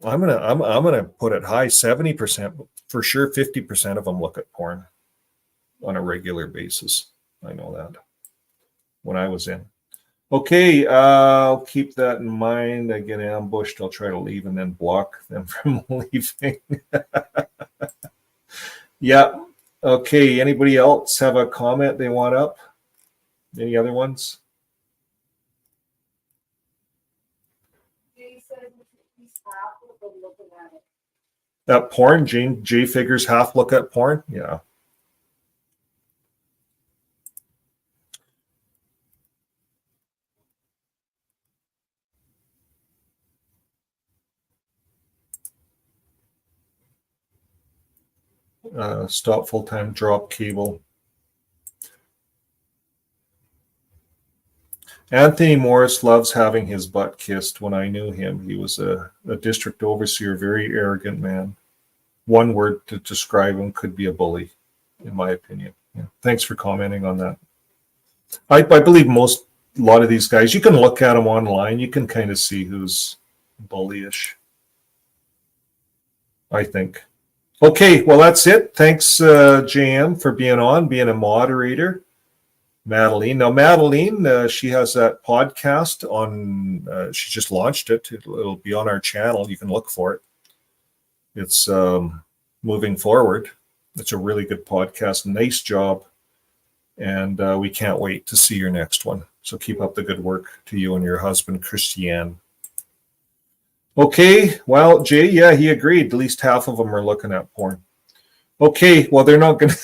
I'm gonna put it high, 70%, for sure 50% of them look at porn on a regular basis. I know that when I was in. Okay, I'll keep that in mind. I get ambushed, I'll try to leave and then block them from leaving. Yeah. Okay, anybody else have a comment they want up? Any other ones? That porn, Jay figures half look at porn? Yeah. Stop full-time, drop cable. Anthony Morris loves having his butt kissed. When I knew him, he was a district overseer, very arrogant man. One word to describe him could be a bully, in my opinion. Yeah. Thanks for commenting on that. I believe a lot of these guys, you can look at them online, you can kind of see who's bullyish, I think. Okay, well, that's it. Thanks, JM, for being a moderator. Madeline. Now, Madeline, she has that podcast on, she just launched it. It'll be on our channel. You can look for it. It's moving forward. It's a really good podcast. Nice job. And we can't wait to see your next one. So keep up the good work to you and your husband, Christiane. Okay, well, Jay, yeah, he agreed. At least half of them are looking at porn. Okay, well, they're not gonna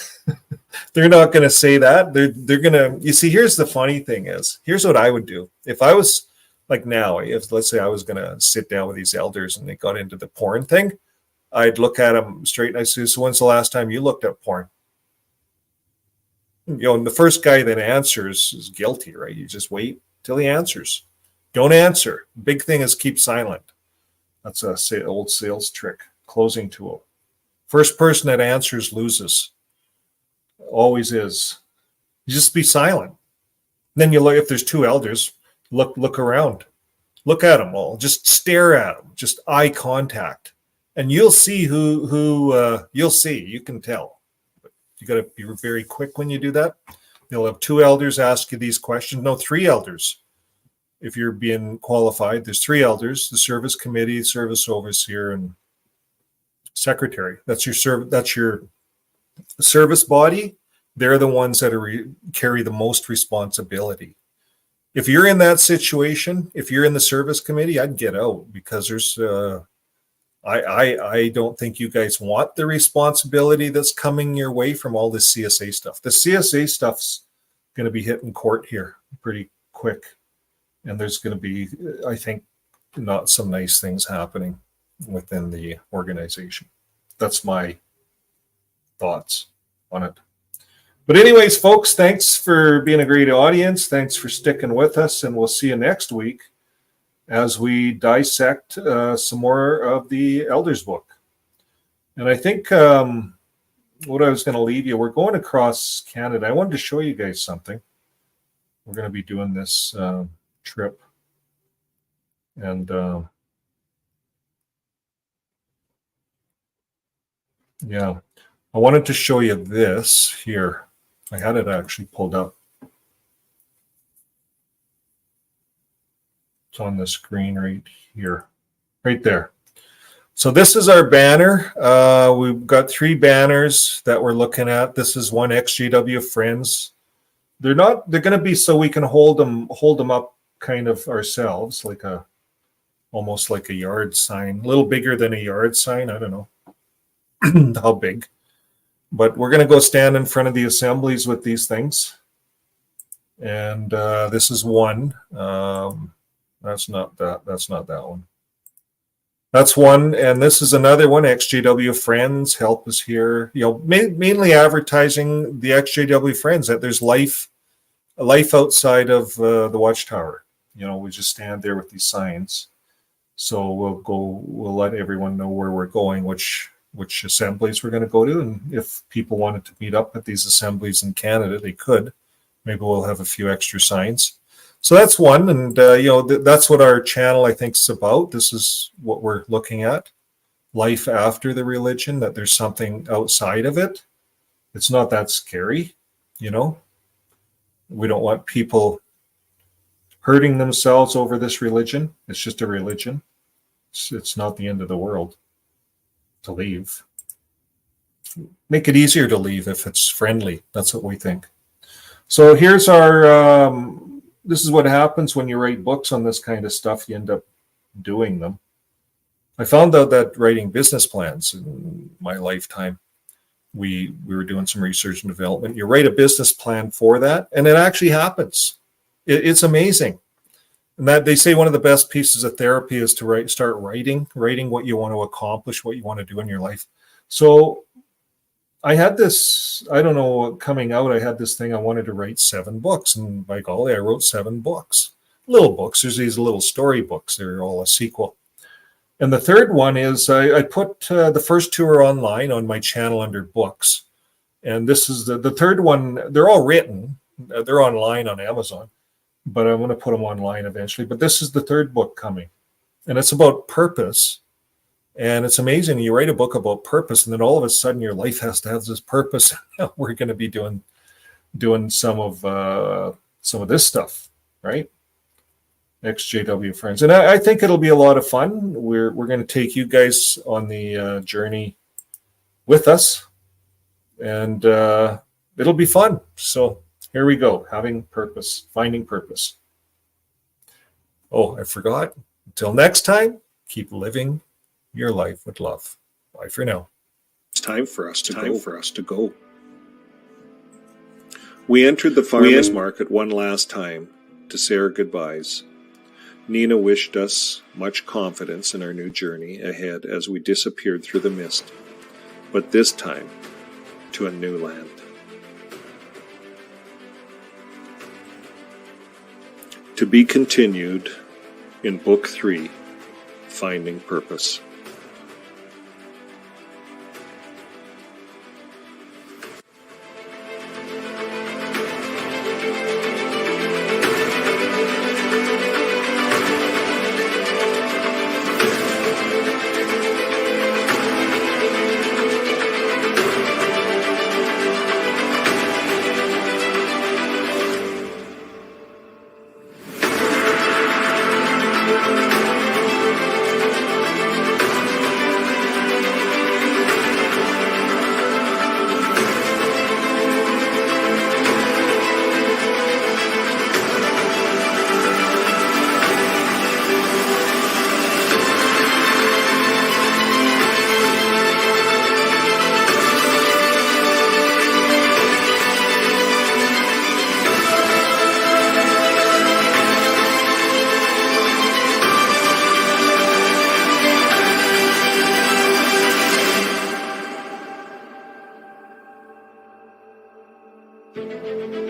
they're not gonna say that. They're gonna. You see, here's the funny thing is, here's what I would do if I was like now. If let's say I was gonna sit down with these elders and they got into the porn thing, I'd look at them straight and I say, "So when's the last time you looked at porn?" And the first guy that answers is guilty, right? You just wait till he answers. Don't answer. Big thing is keep silent. That's a old sales trick, closing tool. First person that answers loses. Always is. You just be silent. Then you look, if there's two elders, look around. Look at them all. Just stare at them. Just eye contact. And you'll see who you'll see. You can tell. But you got to be very quick when you do that. You'll have two elders ask you these questions. No, three elders. If you're being qualified, there's three elders: the service committee, service overseer, and secretary. That's your service body. They're the ones that carry the most responsibility. If you're in that situation, if you're in the service committee, I'd get out, because there's I don't think you guys want the responsibility that's coming your way from all this CSA stuff. The CSA stuff's going to be hitting court here pretty quick. And there's going to be, I think, not some nice things happening within the organization. That's my thoughts on it. But anyways, folks, thanks for being a great audience. Thanks for sticking with us, and we'll see you next week as we dissect some more of the Elders book. And I think what I was going to leave you, we're going across Canada. I wanted to show you guys something. We're going to be doing this trip. And yeah, I wanted to show you this here. I had it actually pulled up. It's on the screen right here, right there. So this is our banner. We've got 3 banners that we're looking at. This is one ExJW Friends. They're going to be so we can hold them up kind of ourselves, like almost like a yard sign, a little bigger than a yard sign. I don't know how big. But we're going to go stand in front of the assemblies with these things. And this is one. That's not that. That's not that one. That's one. And this is another one. ExJW Friends, help us here. You know, mainly advertising the ExJW Friends, that there's life outside of the Watchtower. You know, we just stand there with these signs. So we'll let everyone know where we're going, which assemblies we're going to go to, and if people wanted to meet up at these assemblies in Canada, they could. Maybe we'll have a few extra signs. So that's one, and you know, that's what our channel, I think, is about. This is what we're looking at: life after the religion. That there's something outside of it. It's not that scary, you know. We don't want people hurting themselves over this religion. It's just a religion. It's not the end of the world to leave. Make it easier to leave if it's friendly. That's what we think. So here's our, this is what happens when you write books on this kind of stuff. You end up doing them. I found out that writing business plans in my lifetime, we were doing some research and development. You write a business plan for that, and it actually happens. It's amazing. And that they say one of the best pieces of therapy is to start writing what you want to accomplish, what you want to do in your life. So I had this, I don't know, coming out, I had this thing, I wanted to write 7 books. And by golly, I wrote 7 books. Little books. There's these little story books. They're all a sequel. And the third one is I put the first 2 are online on my channel under books. And this is the third one. They're all written. They're online on Amazon. But I'm going to put them online eventually. But this is the third book coming. And it's about purpose. And it's amazing. You write a book about purpose, and then all of a sudden your life has to have this purpose. We're going to be doing some of this stuff, right? ExJW Friends. And I think it'll be a lot of fun. We're going to take you guys on the journey with us. And it'll be fun. So here we go. Having purpose, finding purpose. Oh, I forgot. Until next time, keep living your life with love. Bye for now. It's time for us to go. We entered the farmers market one last time to say our goodbyes. Nina wished us much confidence in our new journey ahead as we disappeared through the mist, but this time to a new land. To be continued in Book 3, Finding Purpose. Aye.